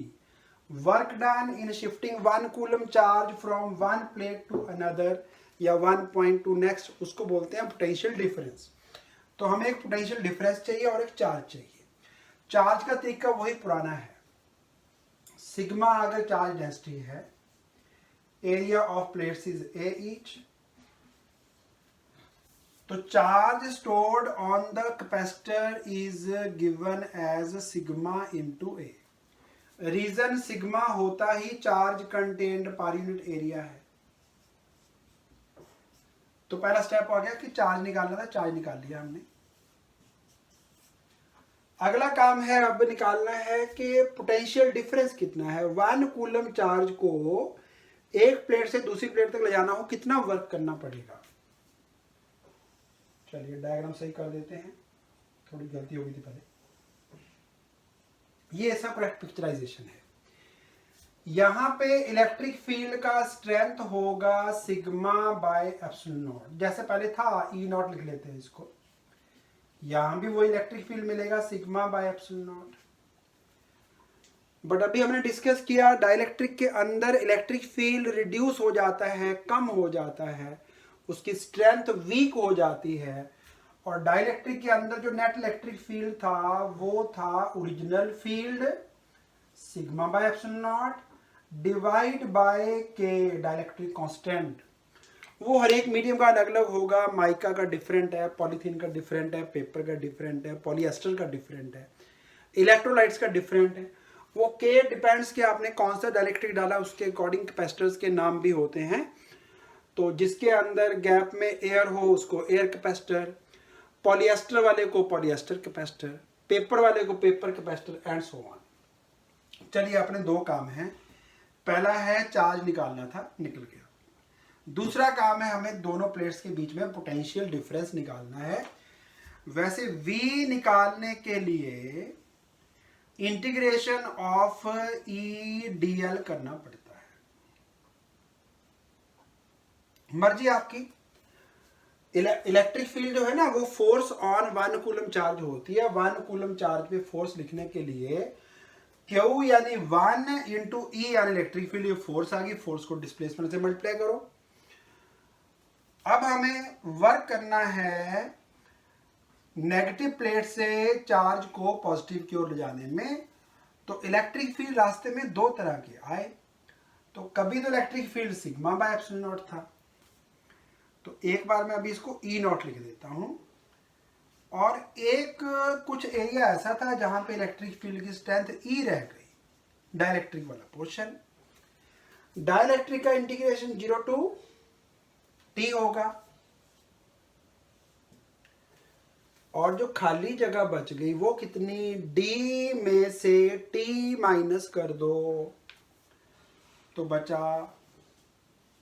Work done in shifting 1 coulomb charge from one plate to another या 1 पॉइंट टू नेक्स्ट, उसको बोलते हैं पोटेंशियल डिफरेंस। तो हमें एक पोटेंशियल डिफरेंस चाहिए और एक चार्ज चाहिए। चार्ज का तरीका वही पुराना है। सिग्मा अगर चार्ज डेंसिटी है, area of plates is A each, तो charge stored on the capacitor is given as sigma into A. Reason sigma होता ही charge contained per unit area है। तो पहला स्टेप आ गया कि चार्ज निकालना था, चार्ज निकाल लिया हमने। अगला काम है अब निकालना है कि पोटेंशियल डिफरेंस कितना है। 1 कूलम चार्ज को एक प्लेट से दूसरी प्लेट तक ले जाना हो, कितना वर्क करना पड़ेगा। चलिए डायग्राम सही कर देते हैं, थोड़ी गलती हो गई थी पहले। ये ऐसा करेक्ट पिक्चराइजेशन है। यहां पे इलेक्ट्रिक फील्ड का स्ट्रेंथ होगा सिग्मा बाय एप्सिलॉन नॉट। जैसे पहले था ई नॉट लिख लेते हैं इसको। यहां भी वो इलेक्ट्रिक फील्ड मिलेगा sigma by epsilon not. But अभी हमने डिस्कस किया डाइलेक्ट्रिक के अंदर इलेक्ट्रिक फील्ड रिड्यूस हो जाता है, कम हो जाता है, उसकी स्ट्रेंथ वीक हो जाती है। और डाइलेक्ट्रिक के अंदर जो नेट इलेक्ट्रिक फील्ड था वो था original field sigma by epsilon not divide by के डाइलेक्ट्रिक कांस्टेंट। वो हर एक मीडियम का अलग अलग होगा। माइका का डिफरेंट है, पॉलीथीन का डिफरेंट है, पेपर का डिफरेंट है, पॉलीएस्टर का डिफरेंट है, इलेक्ट्रोलाइट्स का डिफरेंट है। वो के डिपेंड्स कि आपने कौन सा डाइलेक्ट्रिक डाला, उसके अकॉर्डिंग कैपेसिटर्स के नाम भी होते हैं। तो जिसके अंदर गैप में एयर हो उसको एयर कैपेसिटर, पॉलीएस्टर वाले को पॉलीएस्टर कैपेसिटर, पेपर वाले को paper capacitor and so on. चलिए अपने दो काम हैं। पहला है चार्ज निकालना था, निकल गया। दूसरा काम है हमें दोनों प्लेट्स के बीच में पोटेंशियल डिफरेंस निकालना है। वैसे V निकालने के लिए इंटीग्रेशन ऑफ ई डीएल करना पड़ता है। मर्जी आपकी। इलेक्ट्रिक फील्ड जो है ना वो फोर्स ऑन 1 कूलम चार्ज होती है। 1 कूलम चार्ज पे फोर्स लिखने के लिए Q यानी 1 इंटू ई यानी इलेक्ट्रिक फील्ड, ये फोर्स आ गई। फोर्स को डिस्प्लेसमेंट से मल्टीप्लाई करो। अब हमें वर्क करना है नेगेटिव प्लेट से चार्ज को पॉजिटिव की ओर ले जाने में। तो इलेक्ट्रिक फील्ड रास्ते में दो तरह के आए। तो कभी तो electric field sigma by epsilon not था। तो एक बार मैं अभी इसको ई नॉट लिख देता हूं। और एक कुछ एरिया ऐसा था जहां पे इलेक्ट्रिक फील्ड की स्ट्रेंथ ई रह गई, डाइलेक्ट्रिक वाला पोर्शन। डाइलेक्ट्रिक का इंटीग्रेशन 0 टू टी होगा, और जो खाली जगह बच गई वो कितनी, डी में से टी माइनस कर दो तो बचा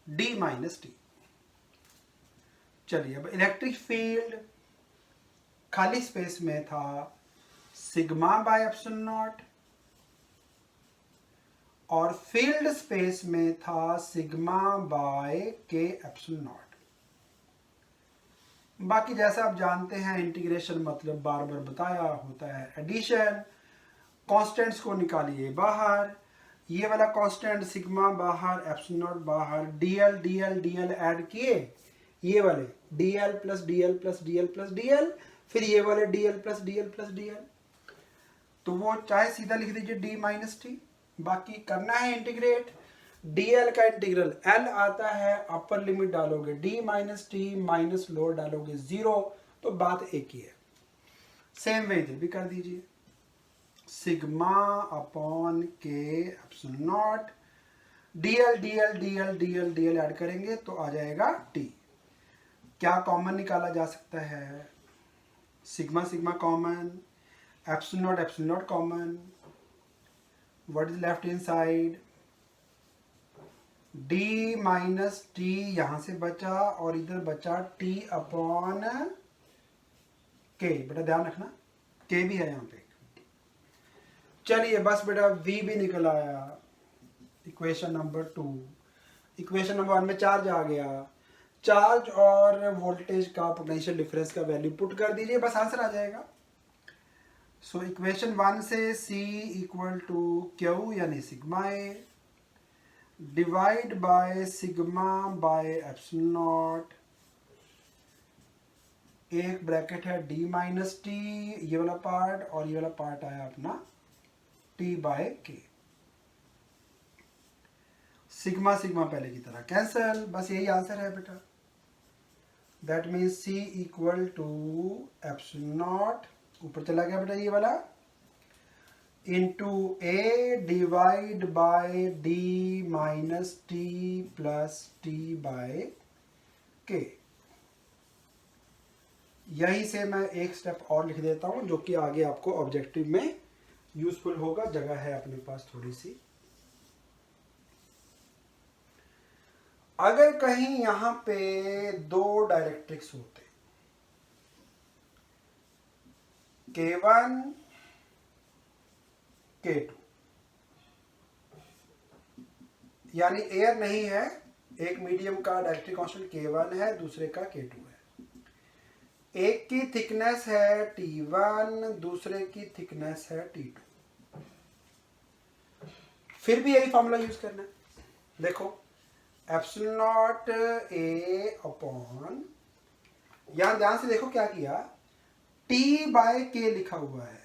डी माइनस टी। चलिए अब इलेक्ट्रिक फील्ड खाली स्पेस में था सिग्मा बाय एप्सिलॉन नॉट, और फील्ड स्पेस में था सिग्मा बाय के एप्सिलॉन नॉट। बाकी जैसा आप जानते हैं इंटीग्रेशन मतलब बार बार बताया होता है एडिशन। कांस्टेंट्स को निकालिए बाहर, ये वाला कांस्टेंट सिग्मा बाहर, एप्सिलॉन नॉट बाहर, डीएल डीएल डीएल ऐड किए, ये वाले DL plus DL plus DL plus DL, फिर ये वाले DL plus DL plus DL. तो वो चाहे सीधा लिख दीजिए डी माइनस टी। बाकी करना है इंटीग्रेट। डीएल का इंटीग्रल एल आता है, अपर लिमिट डालोगे D minus T minus lower डालोगे 0, तो बात एक ही है। सेम वे इधर भी कर दीजिए, सिग्मा अपॉन के epsilon not, DL DL DL DL DL add करेंगे तो आ जाएगा टी। क्या कॉमन निकाला जा सकता है, sigma sigma common, epsilon not common, what is left inside D minus T यहां से बचा और इधर बचा टी अपॉन के। बेटा ध्यान रखना के भी है यहाँ पे। चलिए बस बेटा v भी निकल आया इक्वेशन नंबर 2। इक्वेशन नंबर 1 में चार्ज आ गया, चार्ज और वोल्टेज का पोटेंशियल डिफरेंस का वैल्यू पुट कर दीजिए, बस आंसर आ जाएगा। सो इक्वेशन 1 से C इक्वल टू क्यू यानी sigma A divide by sigma by epsilon not, एक ब्रैकेट है d माइनस टी ये वाला पार्ट और ये वाला पार्ट आया अपना t by K. Sigma sigma पहले की तरह कैंसल, बस यही आंसर है बेटा। That means C equal to epsilon nought ऊपर चला गया बेटा ये वाला into A divide by D minus T plus T by K. यही से मैं एक स्टेप और लिख देता हूं जो कि आगे आपको ऑब्जेक्टिव में यूजफुल होगा, जगह है अपने पास थोड़ी सी। अगर कहीं यहां पे दो डायरेक्ट्रिक्स होते K1 K2 यानी एयर नहीं है, एक मीडियम का डायरेक्ट्रिक कांस्टेंट K1 है, दूसरे का K2 है। एक की थिकनेस है T1, दूसरे की थिकनेस है T2। फिर भी यही फॉर्मूला यूज करना है। देखो एप्सिलॉन नॉट ए अपॉन, यहां ध्यान से देखो क्या किया, T बाय के लिखा हुआ है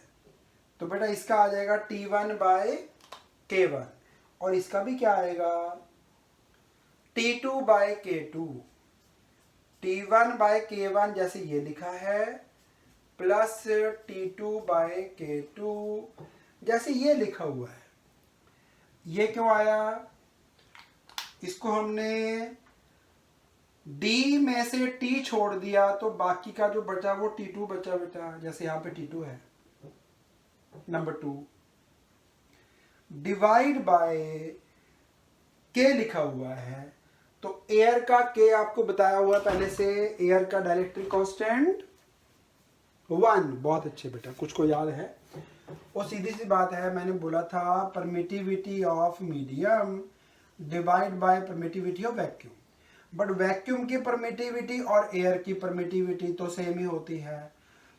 तो बेटा इसका आ जाएगा T1 बाय K1 और इसका भी क्या आएगा T2 by K2। T1 by K1 जैसे ये लिखा है प्लस T2 बाय K2 जैसे ये लिखा हुआ है। ये क्यों आया, इसको हमने D में से T छोड़ दिया तो बाकी का जो बचा वो T2 बचा बेटा, जैसे यहाँ पे T2 है। नंबर 2 डिवाइड बाय K लिखा हुआ है तो एयर का K आपको बताया हुआ पहले से, एयर का डायरेक्ट्रिक कांस्टेंट 1। बहुत अच्छे बेटा, कुछ को याद है। वो सीधी सी बात है, मैंने बोला था permittivity of medium divide by permittivity of vacuum, but vacuum की परमिटिविटी और एयर की परमिटिविटी तो सेम ही होती है।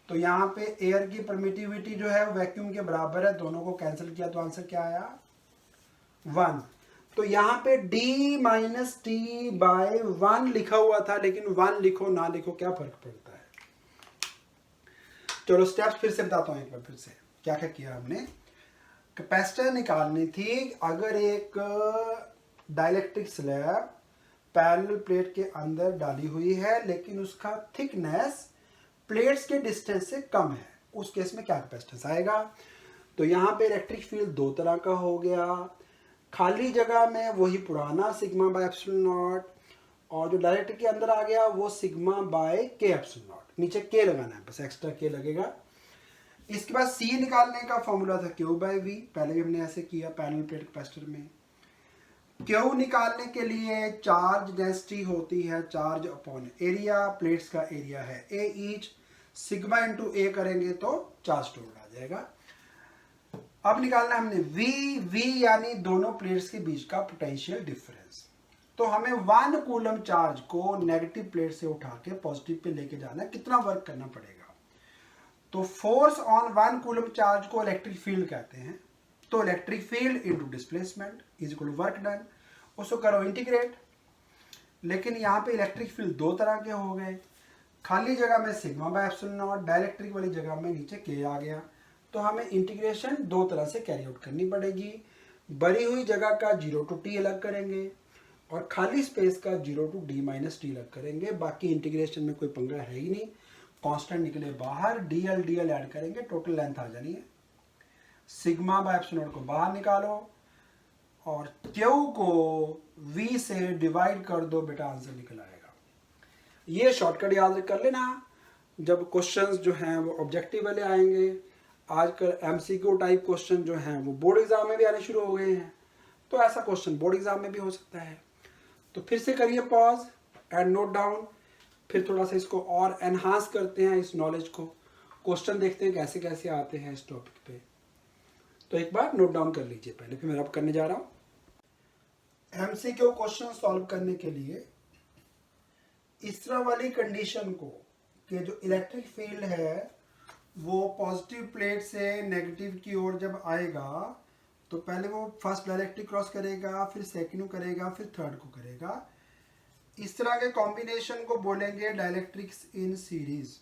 तो यहाँ पे एयर की परमिटिविटी जो है वैक्यूम के बराबर है, दोनों को कैंसिल किया तो आंसर क्या आया 1। तो यहाँ पे D माइनस टी बाय 1 लिखा हुआ था, लेकिन 1 लिखो ना लिखो क्या फर्क पड़ता है। चलो स्टेप्स फिर से बताता हूँ एक बार फिर से क्या क्या किया हमने। कैपेसिटर निकालनी थी, अगर एक डाइलेक्ट्रिक स्लैब पैरेलल प्लेट के अंदर डाली हुई है लेकिन उसका थिकनेस प्लेट्स के डिस्टेंस से कम है, उस केस में क्या कैपेसिटेंस आएगा। तो यहाँ पे इलेक्ट्रिक फील्ड दो तरह का हो गया, खाली जगह में वही पुराना सिग्मा बाय एप्सिलॉन नॉट, और जो डायरेक्ट के अंदर आ गया वो सिग्मा बाय के एप्सिलॉन नॉट। नीचे के लगाना है, बस एक्स्ट्रा के लगेगा। इसके बाद सी निकालने का फॉर्मूला था क्यू बाय वी, पहले भी हमने ऐसे किया पैरेलल प्लेट कैपेसिटर में। क्यू निकालने के लिए चार्ज डेंसिटी होती है चार्ज अपॉन एरिया, प्लेट्स का एरिया है ए ईच, सिग्मा इंटू ए करेंगे तो चार्ज टोटल आ जाएगा। अब निकालना है हमने वी यानी दोनों प्लेट्स के बीच का पोटेंशियल डिफरेंस। तो हमें 1 कूलम चार्ज को नेगेटिव प्लेट से उठा के पॉजिटिव पे लेके जाना है, कितना वर्क करना पड़ेगा। तो फोर्स ऑन 1 कूलम चार्ज को इलेक्ट्रिक फील्ड कहते हैं। तो electric field into displacement is equal to work done, उसको करो इंटीग्रेट। लेकिन यहाँ पे इलेक्ट्रिक फील्ड दो तरह के हो गए, खाली जगह में सिग्मा बाय एप्सिलॉन नॉट, डायरेक्ट्रिक वाली जगह में नीचे के आ गया। तो हमें इंटीग्रेशन दो तरह से कैरी आउट करनी पड़ेगी। बड़ी हुई जगह का 0 टू t अलग करेंगे और खाली स्पेस का 0 टू d माइनस टी अलग करेंगे। बाकी इंटीग्रेशन में कोई पंगा है ही नहीं, कांस्टेंट निकले बाहर, dl ऐड करेंगे, टोटल लेंथ आ जानी है। सिग्मा बाय एप्सिलॉन नॉट को बाहर निकालो और Q को V से डिवाइड कर दो, बेटा आंसर निकल आएगा। ये शॉर्टकट याद कर लेना, जब क्वेश्चंस जो हैं वो ऑब्जेक्टिव वाले आएंगे। आजकल MCQ टाइप क्वेश्चन जो हैं वो बोर्ड एग्जाम में भी आने शुरू हो गए हैं, तो ऐसा क्वेश्चन बोर्ड एग्जाम में भी हो सकता है। तो फिर से करिए पॉज एंड नोट डाउन, फिर थोड़ा सा इसको और एनहांस करते हैं इस नॉलेज को, क्वेश्चन देखते हैं कैसे कैसे आते हैं इस टॉपिक पे। तो एक बार नोट डाउन कर लीजिए पहले, फिर मैं अब करने जा रहा हूँ। एमसीक्यू क्वेश्चन सॉल्व करने के लिए इस तरह वाली कंडीशन को कि जो इलेक्ट्रिक फील्ड है वो पॉजिटिव प्लेट से नेगेटिव की ओर जब आएगा तो पहले वो फर्स्ट डायरेक्टली क्रॉस करेगा, फिर सेकंड को करेगा, फिर थर्ड को करेगा। इस तरह के कॉम्बिनेशन को बोलेंगे डाइलेक्ट्रिक्स इन सीरीज।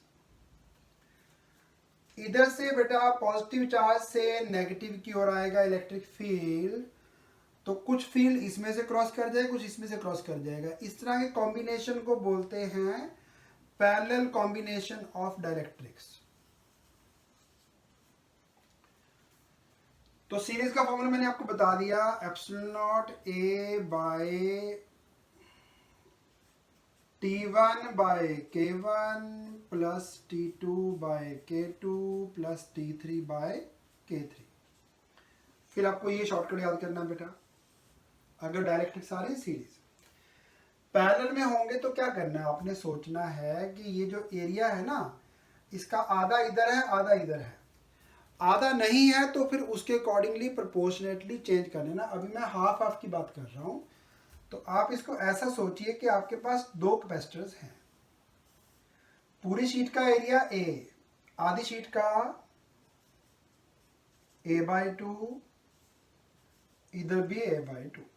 इधर से बेटा पॉजिटिव चार्ज से नेगेटिव की ओर आएगा इलेक्ट्रिक फील्ड, तो कुछ फील्ड इसमें से क्रॉस कर जाएगा, कुछ इसमें से क्रॉस कर जाएगा। इस तरह के कॉम्बिनेशन को बोलते हैं पैरेलल कॉम्बिनेशन ऑफ डाइलेक्ट्रिक्स। तो सीरीज का फॉर्मूला मैंने आपको बता दिया, epsilon nought A by T1 by K1 plus T2 by K2 plus T3 by K3। फिर आपको ये शॉर्टकट याद करना बेटा, अगर डायरेक्ट्रिक्स आ रही सीरीज पैरेलल में होंगे तो क्या करना है, आपने सोचना है कि ये जो एरिया है ना इसका आधा इधर है आधा इधर है, आधा नहीं है तो फिर उसके अकॉर्डिंगली प्रोपोर्शनेटली चेंज कर लेना। अभी मैं हाफ हाफ की बात कर रहा हूं, तो आप इसको ऐसा सोचिए कि आपके पास दो कैपेसिटर्स हैं, पूरी शीट का एरिया A, आधी शीट का A/2, इधर भी A/2।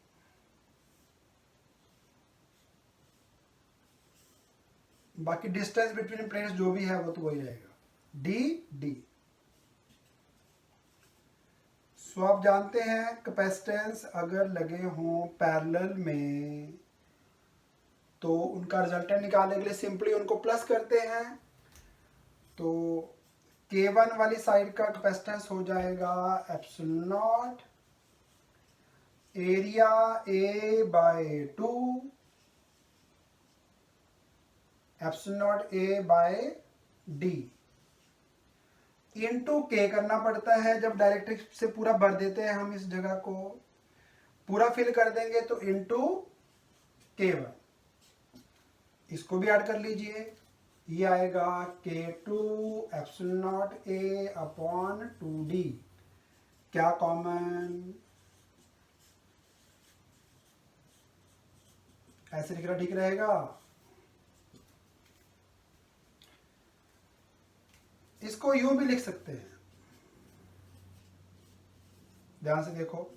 बाकी डिस्टेंस बिटवीन प्लेट्स जो भी है वो तो वही रहेगा D। सो आप जानते हैं कैपेसिटेंस अगर लगे हों पैरेलल में तो उनका रिजल्टेंट निकालने के लिए सिंपली उनको प्लस करते हैं। तो K1 वाली साइड का कैपेसिटेंस हो जाएगा epsilon not area A/2 epsilon not A/D into K करना पड़ता है। जब डायरेक्ट्रिक्स से पूरा भर देते हैं हम इस जगह को, पूरा फिल कर देंगे तो इनटू K1। इसको भी ऐड कर लीजिए, ये आएगा K2 epsilon not A upon 2D। क्या कॉमन, ऐसे लिखना ठीक रहेगा। इसको यूं भी लिख सकते हैं, ध्यान से देखो,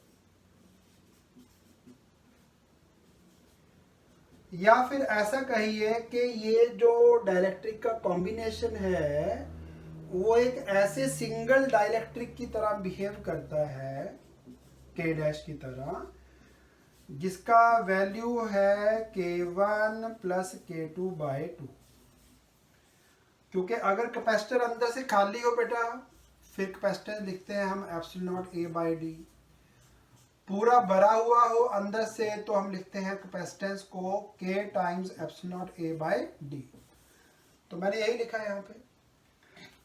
या फिर ऐसा कहिए कि ये जो डाइलेक्ट्रिक का कॉम्बिनेशन है वो एक ऐसे सिंगल डाइलेक्ट्रिक की तरह बिहेव करता है K डैश की तरह, जिसका वैल्यू है K1 प्लस K2/2। क्योंकि अगर कैपेसिटर अंदर से खाली हो बेटा, फिर कैपेसिटेंस लिखते हैं हम एप्सिलॉन नॉट A/D। पूरा भरा हुआ हो अंदर से तो हम लिखते हैं कैपेसिटेंस को K times epsilon not A/D। तो मैंने यही लिखा है यहाँ पे,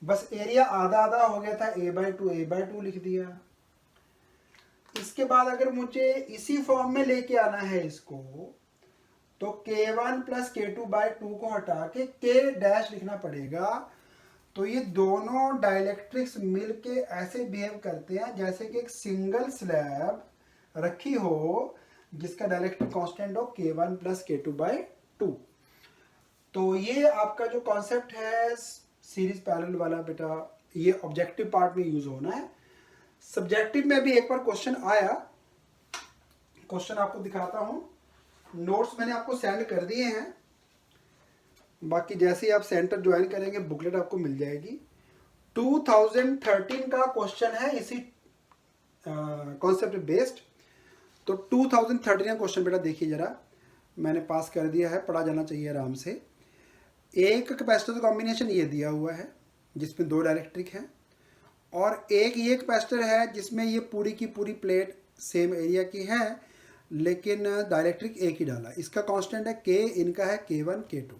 बस एरिया आधा आधा हो गया था, A/2 लिख दिया। इसके बाद अगर मुझे इसी फॉर्म में लेके आना है इसको, तो K1 प्लस K2/2 को हटा के K डैश लिखना पड़ेगा। तो ये दोनों डाइलेक्ट्रिक्स मिलके ऐसे बिहेव करते हैं जैसे कि एक सिंगल स्लैब रखी हो जिसका डाइलेक्ट्रिक कांस्टेंट हो K1 प्लस K2/2। तो ये आपका जो कॉन्सेप्ट है सीरीज पैरेलल वाला बेटा, ये ऑब्जेक्टिव पार्ट में यूज होना है। सब्जेक्टिव में भी एक बार क्वेश्चन आया, क्वेश्चन आपको दिखाता हूं, नोट्स मैंने आपको सेंड कर दिए हैं। बाकी जैसे ही आप सेंटर ज्वाइन करेंगे बुकलेट आपको मिल जाएगी। 2013 का क्वेश्चन है इसी कॉन्सेप्ट बेस्ड। तो 2013 का क्वेश्चन बेटा देखिए जरा, मैंने पास कर दिया है, पढ़ा जाना चाहिए आराम से। एक कैपेसिटर कॉम्बिनेशन ये दिया हुआ है जिसमें दो डाइलेक्ट्रिक हैं, और एक ये कैपेसिटर है जिसमें ये पूरी की पूरी प्लेट सेम एरिया की है लेकिन डाइलेक्ट्रिक एक ही डाला। इसका कांस्टेंट है K, इनका है K1 K2।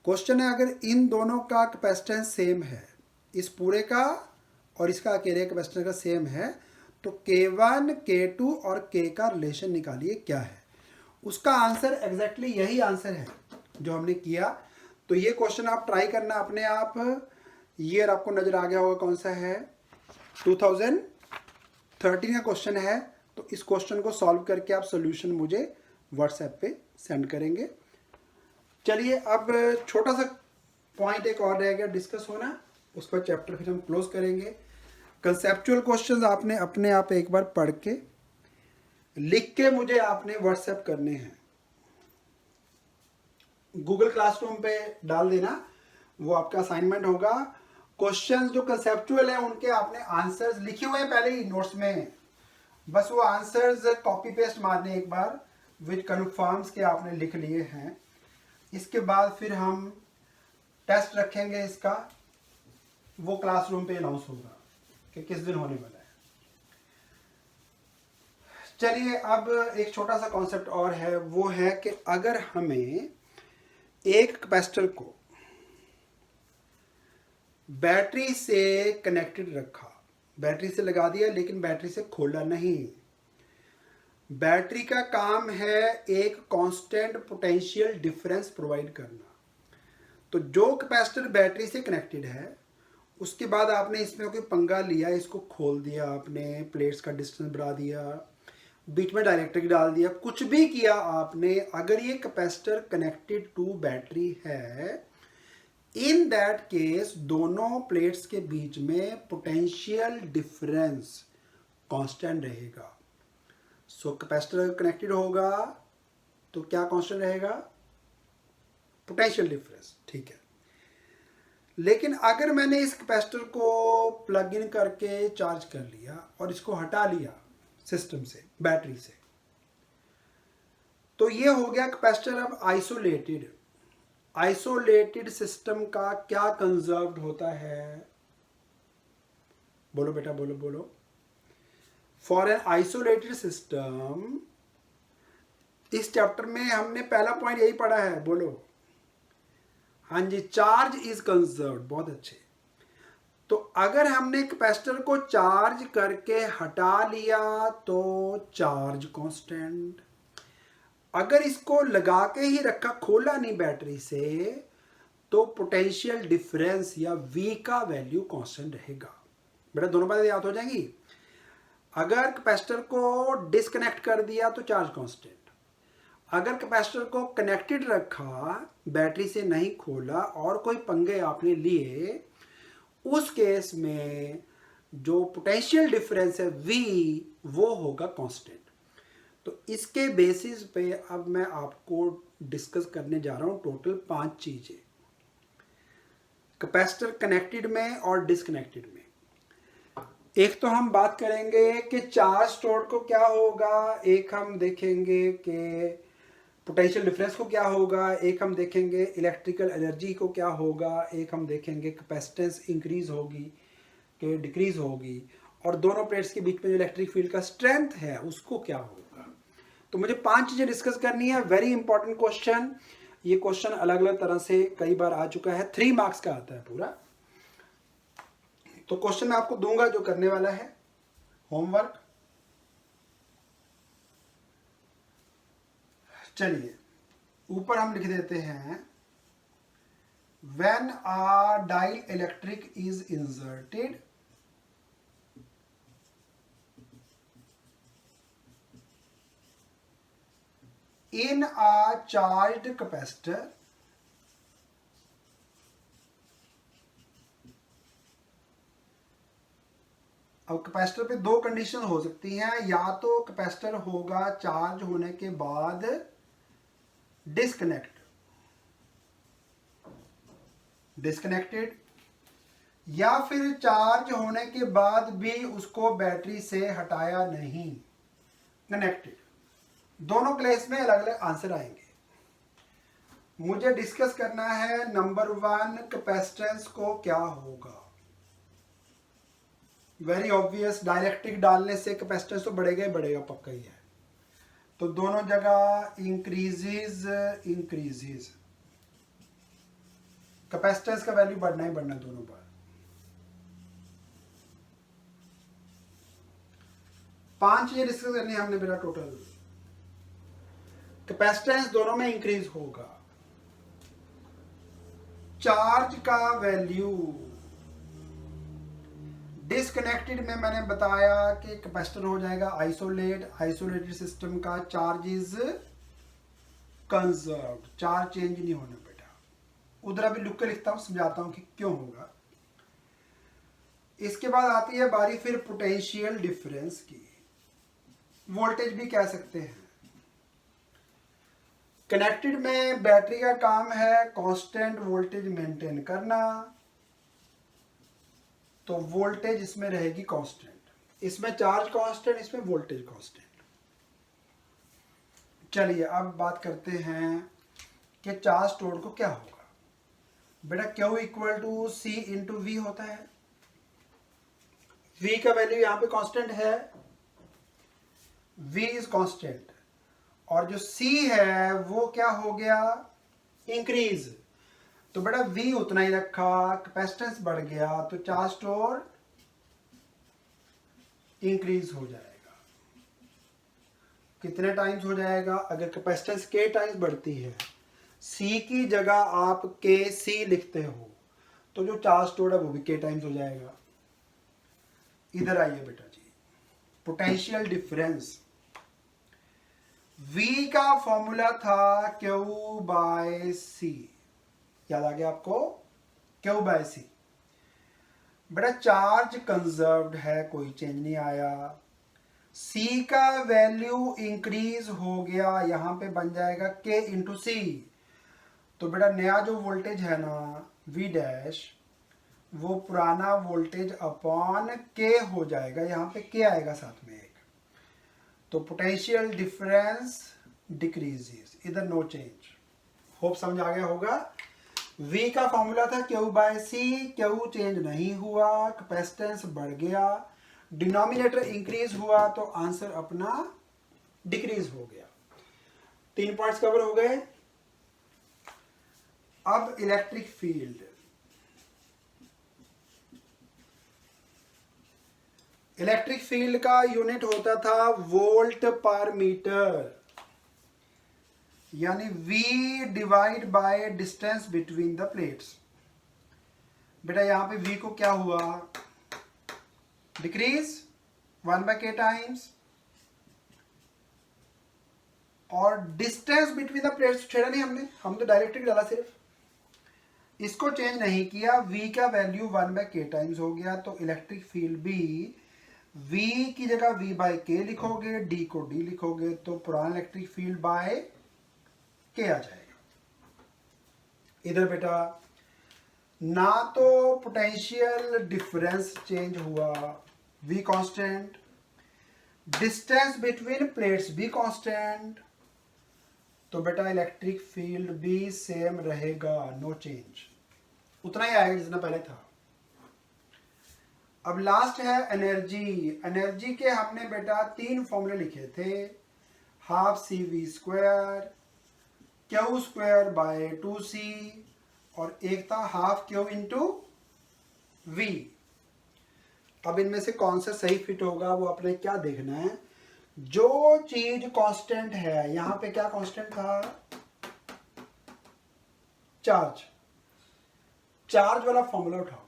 क्वेश्चन है अगर इन दोनों का कैपेसिटेंस सेम है, इस पूरे का और इसका अकेले कैपेसिटर का सेम है, तो K1 K2 और K का रिलेशन निकालिए क्या है। उसका आंसर एग्जैक्टली यही आंसर है जो हमने किया। तो ये क्वेश्चन आप ट्राई करना अपने आप। ईयर आपको नजर आ गया होगा कौन सा है, 2013 का क्वेश्चन है। तो इस क्वेश्चन को सॉल्व करके आप सोल्यूशन मुझे व्हाट्सएप पे सेंड करेंगे। चलिए अब छोटा सा पॉइंट एक और रह गया डिस्कस होना, उस पर चैप्टर फिर हम क्लोज करेंगे। कंसेप्चुअल क्वेश्चंस आपने अपने आप एक बार पढ़ के लिख के मुझे आपने व्हाट्सएप करने हैं, गूगल क्लासरूम पे डाल देना, वो आपका असाइनमेंट होगा। क्वेश्चंस जो कंसेप्चुअल है उनके आपने आंसर्स लिखे हुए हैं पहले ही नोट्स में, बस वो आंसर्स कॉपी पेस्ट मारने एक बार विद कन्फर्म्स के आपने लिख लिए हैं। इसके बाद फिर हम टेस्ट रखेंगे इसका, वो क्लासरूम पे अनाउंस होगा कि किस दिन होने वाला है। चलिए अब एक छोटा सा कॉन्सेप्ट और है, वो है कि अगर हमें एक कैपेसिटर को बैटरी से कनेक्टेड रखा, बैटरी से लगा दिया लेकिन बैटरी से खोला नहीं। बैटरी का काम है एक कांस्टेंट पोटेंशियल डिफरेंस प्रोवाइड करना। तो जो कैपेसिटर बैटरी से कनेक्टेड है, उसके बाद आपने इसमें कोई पंगा लिया, इसको खोल दिया आपने, प्लेट्स का डिस्टेंस बढ़ा दिया, बीच में डायरेक्ट्रिक डाल दिया, कुछ भी किया आपने, अगर ये कैपेसिटर कनेक्टेड टू बैटरी है, इन दैट केस दोनों प्लेट्स के बीच में पोटेंशियल डिफरेंस कांस्टेंट रहेगा। सो कैपेसिटर कनेक्टेड होगा तो क्या कांस्टेंट रहेगा, पोटेंशियल डिफरेंस, ठीक है। लेकिन अगर मैंने इस कैपेसिटर को प्लग इन करके चार्ज कर लिया और इसको हटा लिया सिस्टम से, बैटरी से, तो ये हो गया कैपेसिटर अब आइसोलेटेड। आइसोलेटेड सिस्टम का क्या कंजर्व्ड होता है, बोलो बेटा बोलो बोलो। फॉर एन आइसोलेटेड सिस्टम, इस चैप्टर में हमने पहला पॉइंट यही पढ़ा है, बोलो। हाँ जी, चार्ज इज कंजर्व्ड, बहुत अच्छे। तो अगर हमने कैपेसिटर को चार्ज करके हटा लिया तो चार्ज कांस्टेंट, अगर इसको लगा के ही रखा, खोला नहीं बैटरी से, तो पोटेंशियल डिफरेंस या V का वैल्यू कांस्टेंट रहेगा। बेटा दोनों बातें याद हो जाएंगी। अगर कैपेसिटर को डिस्कनेक्ट कर दिया तो चार्ज कांस्टेंट, अगर कैपेसिटर को कनेक्टेड रखा, बैटरी से नहीं खोला और कोई पंगे आपने लिए, उस केस में जो पोटेंशियल डिफरेंस है V, वो होगा कांस्टेंट। तो इसके बेसिस पे अब मैं आपको डिस्कस करने जा रहा हूं टोटल 5 चीजें, कैपेसिटर कनेक्टेड में और डिस्कनेक्टेड में। एक तो हम बात करेंगे कि चार्ज स्टोर्ड को क्या होगा, एक हम देखेंगे कि पोटेंशियल डिफरेंस को क्या होगा, एक हम देखेंगे इलेक्ट्रिकल एनर्जी को क्या होगा, एक हम देखेंगे कैपेसिटेंस इंक्रीज होगी कि डिक्रीज होगी, और दोनों प्लेट्स के बीच में जो इलेक्ट्रिक फील्ड का स्ट्रेंथ है उसको क्या होगा। तो मुझे 5 चीजें डिस्कस करनी है। वेरी इंपॉर्टेंट क्वेश्चन, ये क्वेश्चन अलग अलग तरह से कई बार आ चुका है, 3 मार्क्स का आता है पूरा। तो क्वेश्चन मैं आपको दूंगा जो करने वाला है होमवर्क। चलिए ऊपर हम लिख देते हैं, when a dielectric is inserted in a charged capacitor, अब कैपेसिटर पे 2 कंडीशन हो सकती हैं, या तो कैपेसिटर होगा चार्ज होने के बाद डिस्कनेक्टेड, या फिर चार्ज होने के बाद भी उसको बैटरी से हटाया नहीं, कनेक्टेड। दोनों केस में अलग अलग आंसर आएंगे। मुझे डिस्कस करना है नंबर 1, कैपेसिटेंस को क्या होगा। वेरी ऑब्वियस, डायरेक्ट्रिक डालने से कैपेसिटेंस तो बढ़ेगा ही बढ़ेगा, पक्का ही है। तो दोनों जगह इंक्रीजेज, कैपेसिटेंस का वैल्यू बढ़ना ही बढ़ना दोनों बार। 5 चीजें डिस्कस करनी है हमने बेटा टोटल। कैपेसिटेंस दोनों में इंक्रीज होगा। चार्ज का वैल्यू डिसकनेक्टेड में मैंने बताया कि कैपेसिटर हो जाएगा आइसोलेटेड सिस्टम का charge is conserved, charge change नहीं होना बेटा। उधर अभी लिख के लिखता हूं, समझाता हूं कि क्यों होगा। इसके बाद आती है बारी फिर पोटेंशियल डिफरेंस की, वोल्टेज भी कह सकते हैं। कनेक्टेड में बैटरी का काम है कांस्टेंट वोल्टेज मेंटेन करना, तो वोल्टेज इसमें रहेगी कांस्टेंट, इसमें चार्ज कांस्टेंट, इसमें वोल्टेज कांस्टेंट। चलिए अब बात करते हैं कि चार्ज स्टोर को क्या होगा। बेटा Q equal to C into V होता है। V का वैल्यू यहां पे कांस्टेंट है, V इज कांस्टेंट, और जो C है वो क्या हो गया, इंक्रीज। तो बेटा V उतना ही रखा, कैपेसिटेंस बढ़ गया तो चार्ज स्टोर इंक्रीज हो जाएगा। कितने टाइम्स हो जाएगा, अगर कैपेसिटेंस K टाइम्स बढ़ती है, C की जगह आप KC लिखते हो, तो जो चार्ज स्टोर है वो भी K टाइम्स हो जाएगा। इधर आइए बेटा जी, पोटेंशियल डिफरेंस। V का फॉर्मूला था Q बाय C, याद आ गया आपको, Q बाय C। बेटा चार्ज कंजर्व्ड है, कोई चेंज नहीं आया। C का वैल्यू इंक्रीज हो गया, यहां पे बन जाएगा K इंटू C। तो बेटा नया जो वोल्टेज है ना V डैश, वो पुराना वोल्टेज अपॉन K हो जाएगा, यहां पे K आएगा साथ में एक, तो पोटेंशियल डिफरेंस डिक्रीजेस, इधर नो चेंज। होप समझ आ गया होगा। V का फॉर्मूला था Q by C, Q change नहीं हुआ, कैपेसिटेंस बढ़ गया, डिनोमिनेटर इंक्रीज हुआ, तो आंसर अपना डिक्रीज हो गया। 3 पॉइंट्स कवर हो गए। अब इलेक्ट्रिक फील्ड, इलेक्ट्रिक फील्ड का यूनिट होता था वोल्ट पर मीटर, यानी V divide by distance between the plates. बेटा यहां पे V को क्या हुआ, डिक्रीज 1/k टाइम्स, और डिस्टेंस बिटवीन द प्लेट्स छेड़ा नहीं हमने, हम तो डायरेक्ट डाला सिर्फ, इसको चेंज नहीं किया। V का वैल्यू 1/k टाइम्स हो गया, तो इलेक्ट्रिक फील्ड भी V की जगह V बाय K लिखोगे, D को D लिखोगे, तो पुराना इलेक्ट्रिक फील्ड बाय K आ जाएगा। इधर बेटा ना तो पोटेंशियल डिफरेंस चेंज हुआ, V constant, distance between plates भी कांस्टेंट, तो बेटा इलेक्ट्रिक फील्ड भी सेम रहेगा, नो चेंज, उतना ही आएगा जितना पहले था। अब लास्ट है एनर्जी। एनर्जी के हमने बेटा 3 फॉर्मूले लिखे थे, half CV square, Q square by 2C, और एक था हाफ Q इंटू V। अब इनमें से कौन सा सही फिट होगा वो अपने क्या देखना है। जो चीज कांस्टेंट है, यहां पे क्या कांस्टेंट था, चार्ज, चार्ज वाला फॉर्मूला उठाओ।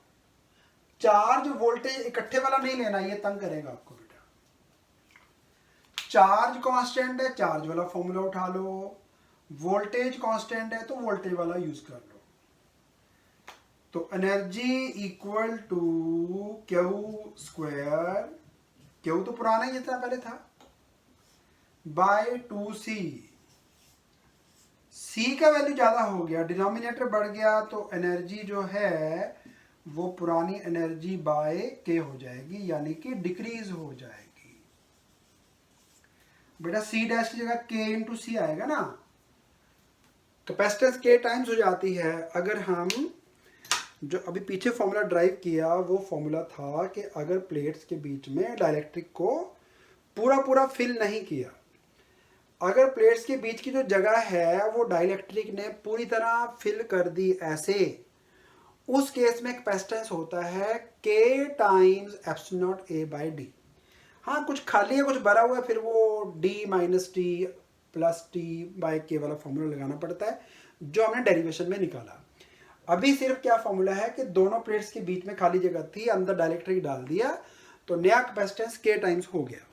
चार्ज वोल्टेज इकट्ठे वाला नहीं लेना, ये तंग करेगा आपको बेटा। चार्ज कांस्टेंट है, चार्ज वाला फॉर्मूला उठा लो, वोल्टेज कांस्टेंट है तो वोल्टेज वाला यूज कर लो। तो energy equal to Q square, Q तो पुराना ही जितना पहले था, बाय 2C। C का वैल्यू ज्यादा हो गया, डिनोमिनेटर बढ़ गया, तो एनर्जी जो है वो पुरानी एनर्जी बाय K हो जाएगी, यानी कि डिक्रीज हो जाएगी। बेटा C डैश की जगह K इंटू C आएगा ना, कैपेसिटेंस K टाइम्स हो जाती है। अगर हम जो अभी पीछे फॉर्मूला ड्राइव किया, वो फॉर्मूला था कि अगर प्लेट्स के बीच में डाइलेक्ट्रिक को पूरा पूरा फिल नहीं किया, अगर प्लेट्स के बीच की जो जगह है वो डाइलेक्ट्रिक ने पूरी तरह फिल कर दी ऐसे, उस केस में कैपेसिटेंस होता है K times epsilon A by D। हाँ कुछ खाली है, कुछ भरा हुआ है, फिर वो D minus T plus T by K वाला फॉर्मूला लगाना पड़ता है जो हमने डेरिवेशन में निकाला। अभी सिर्फ क्या फॉर्मूला है कि दोनों प्लेट्स के बीच में खाली जगह थी, अंदर डाइलेक्ट्रिक डाल दिया तो नया कैपेसिटेंस के टाइम्स हो गया।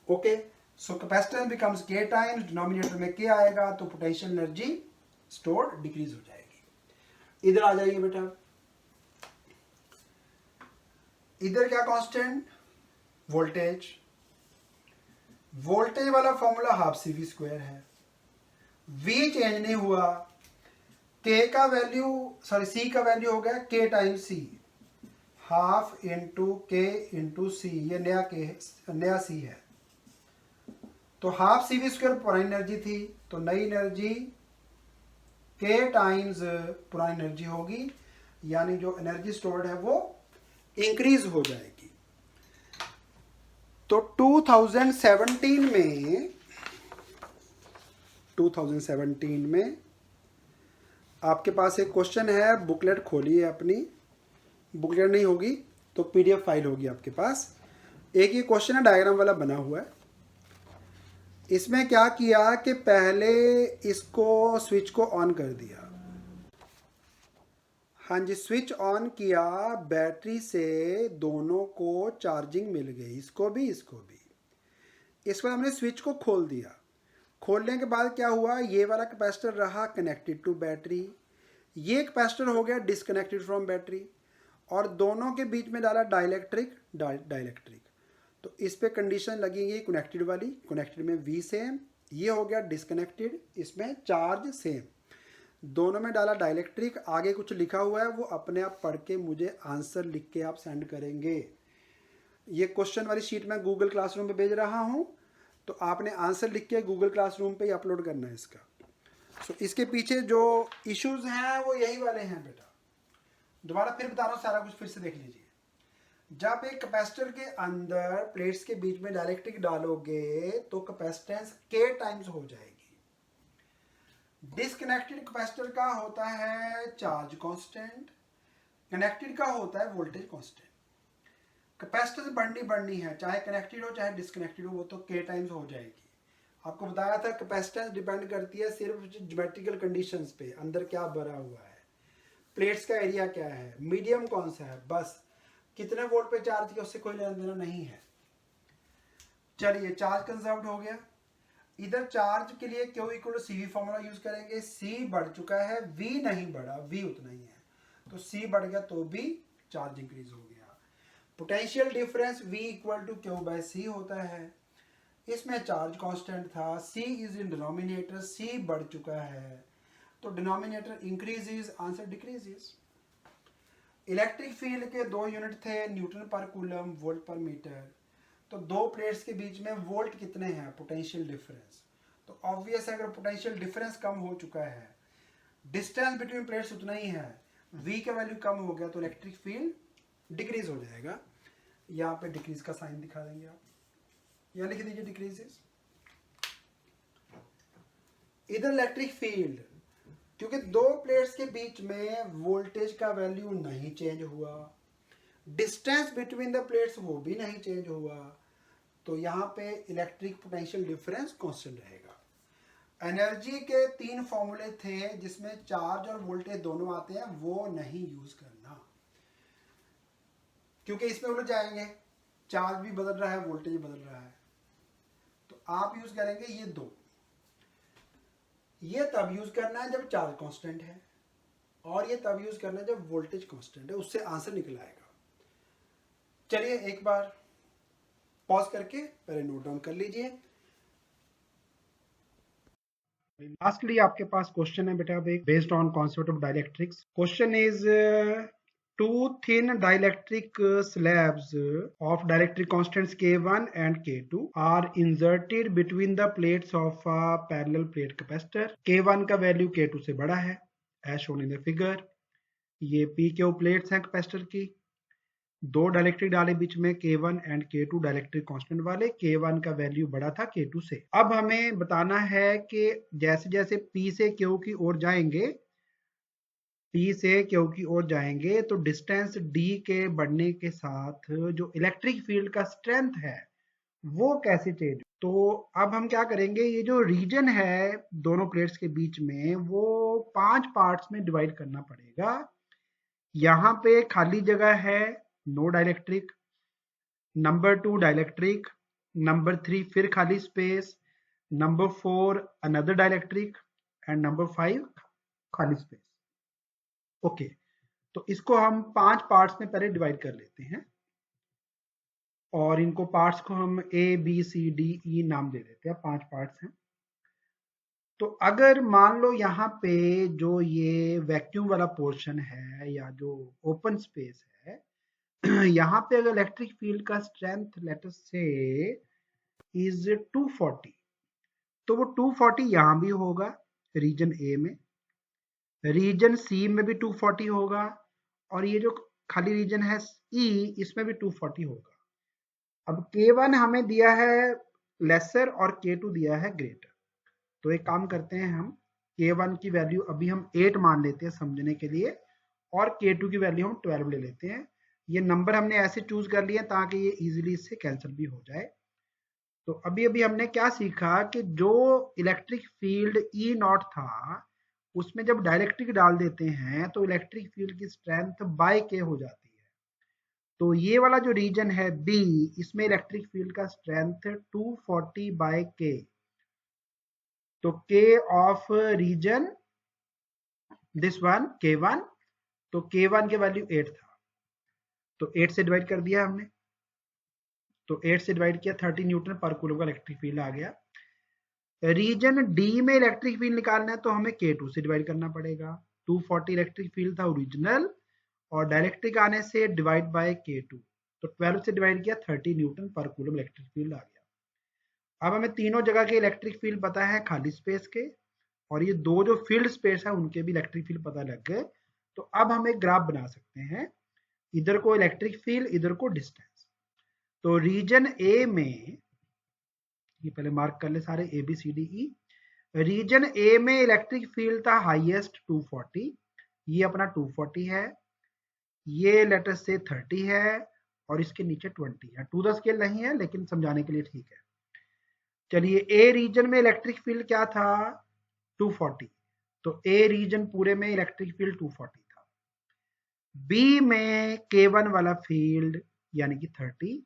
ओके, सो कैपेसिटेंस बिकम्स के टाइम्स, डिनोमिनेटर में के आएगा तो पोटेंशियल एनर्जी स्टोर्ड डिक्रीज हो जाएगी। इधर आ जाइए बेटा, इधर क्या कांस्टेंट, वोल्टेज। वोल्टेज वाला formula half C V square है, वी चेंज नहीं हुआ, के का वैल्यू सॉरी सी का वैल्यू हो गया के टाइम्स सी, हाफ इंटू के इंटू सी, ये नया के नया सी है। तो हाफ सी वी स्क्वायर पुरानी एनर्जी थी तो नई एनर्जी के टाइम्स पुरानी एनर्जी होगी, यानी जो एनर्जी स्टोर्ड है वो इंक्रीज हो जाएगी। तो 2017 में आपके पास एक क्वेश्चन है, बुकलेट खोलिए अपनी, बुकलेट नहीं होगी तो पीडीएफ फाइल होगी आपके पास। एक ये क्वेश्चन है डायग्राम वाला बना हुआ है। इसमें क्या किया कि पहले इसको स्विच को ऑन कर दिया, हाँ जी स्विच ऑन किया, बैटरी से दोनों को चार्जिंग मिल गई, इसको भी इसको भी। इसके बाद हमने स्विच को खोल दिया, खोलने के बाद क्या हुआ, ये वाला कैपेसिटर रहा कनेक्टेड टू बैटरी, ये कैपेसिटर हो गया डिस्कनेक्टेड फ्रॉम बैटरी, और दोनों के बीच में डाला डाइलेक्ट्रिक डाइलेक्ट्रिक। तो इस पे कंडीशन लगेगी कनेक्टेड वाली, कनेक्टेड में वी सेम, ये हो गया डिस्कनेक्टेड, इसमें चार्ज सेम, दोनों में डाला डाइलेक्ट्रिक। आगे कुछ लिखा हुआ है वो अपने आप पढ़ के मुझे आंसर लिख के आप सेंड करेंगे। ये क्वेश्चन वाली शीट मैं गूगल क्लासरूम पे भेज रहा हूँ, तो आपने आंसर लिख के गूगल क्लासरूम पे ही अपलोड करना है इसका। सो इसके पीछे जो इश्यूज हैं वो यही वाले हैं बेटा। दोबारा फिर बता रहा हूँ, सारा कुछ फिर से देख लीजिए। जब एक कैपेसिटर के अंदर प्लेट्स के बीच में डाइलेक्ट्रिक डालोगे तो कैपेसिटेंस के टाइम्स हो जाएगी। डिस्कनेक्टेड कैपेसिटर का होता है चार्ज कांस्टेंट, कनेक्टेड का होता है वोल्टेज कांस्टेंट। कैपेसिटेंस बढ़नी है, चाहे कनेक्टेड हो चाहे डिस्कनेक्टेड हो, वो तो के टाइम्स हो जाएगी। आपको बताया था कैपेसिटेंस डिपेंड करती है सिर्फ ज्योमेट्रिकल कंडीशंस पे, अंदर क्या भरा हुआ है, प्लेट्स का एरिया क्या है, मीडियम कौन सा है, बस कितने वोल्ट पे चार्ज किया उससे कोई लेना देना नहीं है। चलिए चार्ज कंजर्व्ड हो गया। इधर चार्ज के लिए Q equal to CV formula use करेंगे, सी बढ़ चुका है, वी नहीं बढ़ा, वी उतना ही है, तो सी बढ़ गया तो भी चार्ज इंक्रीज हो गया। Potential difference V equal to Q by C होता है, इसमें चार्ज कांस्टेंट था, C is in denominator, C बढ़ चुका है तो denominator increases, answer decreases. Electric field के दो यूनिट थे, न्यूटन पर कूलम, वोल्ट पर मीटर। तो दो प्लेट्स के बीच में वोल्ट कितने हैं, पोटेंशियल डिफरेंस। तो ऑब्वियस है अगर पोटेंशियल डिफरेंस कम हो चुका है, डिस्टेंस बिटवीन प्लेट्स उतना ही है, V का वैल्यू कम हो गया तो इलेक्ट्रिक फील्ड डिक्रीज हो जाएगा। यहाँ पे डिक्रीज का साइन दिखा देंगे आप, यहाँ लिख दीजिए डिक्रीजेस। इधर इलेक्ट्रिक फील्ड, क्योंकि दो प्लेट्स के बीच में वोल्टेज का वैल्यू नहीं चेंज हुआ, डिस्टेंस बिटवीन द प्लेट्स वो भी नहीं चेंज हुआ, तो यहाँ पे इलेक्ट्रिक पोटेंशियल डिफरेंस कांस्टेंट रहेगा। एनर्जी के तीन फॉर्मूले थे जिसमें चार्ज और वोल्टेज दोनों आते हैं, वो नहीं यूज करना क्योंकि इसमें उलझ जाएंगे, चार्ज भी बदल रहा है वोल्टेज बदल रहा है। तो आप यूज करेंगे ये दो, ये तब यूज करना है जब चार्ज कांस्टेंट है, और ये तब यूज करना है जब वोल्टेज कांस्टेंट है, उससे आंसर निकल आएगा। चलिए एक बार पॉज करके पहले नोट डाउन कर लीजिए। लास्टली आपके पास क्वेश्चन है बेटा, based on concept of dielectrics. Question is two thin dielectric slabs of dielectric constants K1 and K2 are inserted between the plates of a parallel plate capacitor. K1 का वैल्यू K2 से बड़ा है as shown in the figure. ये PQ प्लेट्स हैं कैपेसिटर की, दो डाइलेक्ट्रिक डाले बीच में K1 and K2 dielectric constant वाले, K1 का वैल्यू बड़ा था K2 से। अब हमें बताना है कि जैसे जैसे P से Q की ओर जाएंगे, P से Q की ओर जाएंगे तो डिस्टेंस D के बढ़ने के साथ जो इलेक्ट्रिक फील्ड का स्ट्रेंथ है वो कैसे चेंज। तो अब हम क्या करेंगे, ये जो रीजन है दोनों प्लेट्स के बीच में वो 5 पार्ट्स में डिवाइड करना पड़ेगा। यहाँ पे खाली जगह है, no dielectric. Number 2 dielectric. Number 3 फिर खाली space. Number 4 another dielectric and number 5 खाली स्पेस। ओके, तो इसको हम 5 पार्ट्स में पहले डिवाइड कर लेते हैं और इनको पार्ट्स को हम ए बी सी डी ई नाम दे देते हैं, 5 पार्ट्स हैं। तो अगर मान लो यहाँ पे जो ये वैक्यूम वाला पोर्शन है या जो ओपन स्पेस है यहाँ पे अगर इलेक्ट्रिक फील्ड का स्ट्रेंथ लेट अस से इज 240, तो वो 240 यहाँ भी होगा रीजन ए में, रीजन सी में भी 240 होगा, और ये जो खाली रीजन है ई इसमें भी 240 होगा। अब K1 हमें दिया है लेसर और K2 दिया है ग्रेटर। तो एक काम करते हैं, हम K1 की वैल्यू अभी हम 8 मान लेते हैं समझने के लिए, और K2 की वैल्यू हम 12 ले लेते हैं। ये नंबर हमने ऐसे चूज कर लिए ताकि ये इजीली इससे कैंसिल भी हो जाए। तो अभी अभी हमने क्या सीखा कि जो इलेक्ट्रिक फील्ड ई नॉट था उसमें जब डाइलेक्ट्रिक डाल देते हैं तो इलेक्ट्रिक फील्ड की स्ट्रेंथ बाय के हो जाती है। तो ये वाला जो रीजन है बी, इसमें इलेक्ट्रिक फील्ड का स्ट्रेंथ 240 बाय के। तो के of reason this one K1, तो K1 के वैल्यू 8 था, तो 8 से डिवाइड कर दिया हमने, तो 8 से डिवाइड किया 30 न्यूटन पर कूलम का इलेक्ट्रिक फील्ड आ गया। रीजन डी में इलेक्ट्रिक फील्ड निकालना है तो हमें K2 से डिवाइड करना पड़ेगा। 240 इलेक्ट्रिक फील्ड था ओरिजिनल और डायरेक्ट्रिक आने से डिवाइड बाय K2, तो 12 से डिवाइड किया 30 न्यूटन पर कूलम इलेक्ट्रिक फील्ड आ गया। अब हमें तीनों जगह के इलेक्ट्रिक फील्ड पता है खाली स्पेस के, और ये दो जो फील्ड स्पेस है उनके भी इलेक्ट्रिक फील्ड पता लग गए। तो अब हम एक ग्राफ बना सकते हैं, इधर को इलेक्ट्रिक फील्ड इधर को डिस्टेंस। तो रीजन ए में, ये पहले मार्क कर ले सारे A B C D E, reason A में इलेक्ट्रिक फील्ड था हाईएस्ट 240, ये अपना 240 है, ये लेटर से 30 है और इसके नीचे 20 है। टू द स्केल नहीं है लेकिन समझाने के लिए ठीक है। चलिए ए रीजन में इलेक्ट्रिक फील्ड क्या था 240, तो ए रीजन पूरे में इलेक्ट्रिक फील्ड 240 था। बी में K1 वाला फील्ड यानी कि 30,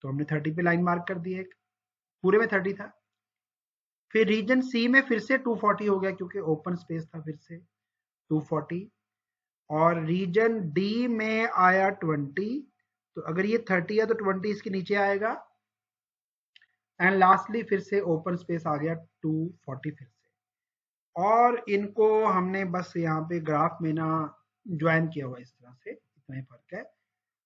तो हमने 30 पे लाइन मार्क कर दी, एक पूरे में 30 था। फिर रीजन सी में फिर से 240 हो गया क्योंकि ओपन स्पेस था, फिर से 240, और रीजन डी में आया 20, तो अगर ये 30 है तो 20 इसके नीचे आएगा, एंड लास्टली फिर से ओपन स्पेस आ गया 240 फिर से। और इनको हमने बस यहाँ पे ग्राफ में ना ज्वाइन किया हुआ इस तरह से, इतना ही फर्क है।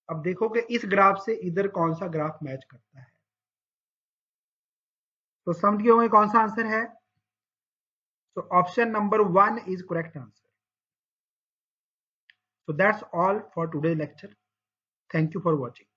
अब देखो कि इस ग्राफ से इधर कौन सा ग्राफ मैच करता है। तो समझ गए होंगे कौन सा आंसर है। So option number 1 is correct answer. So that's all for today's lecture. Thank you for watching.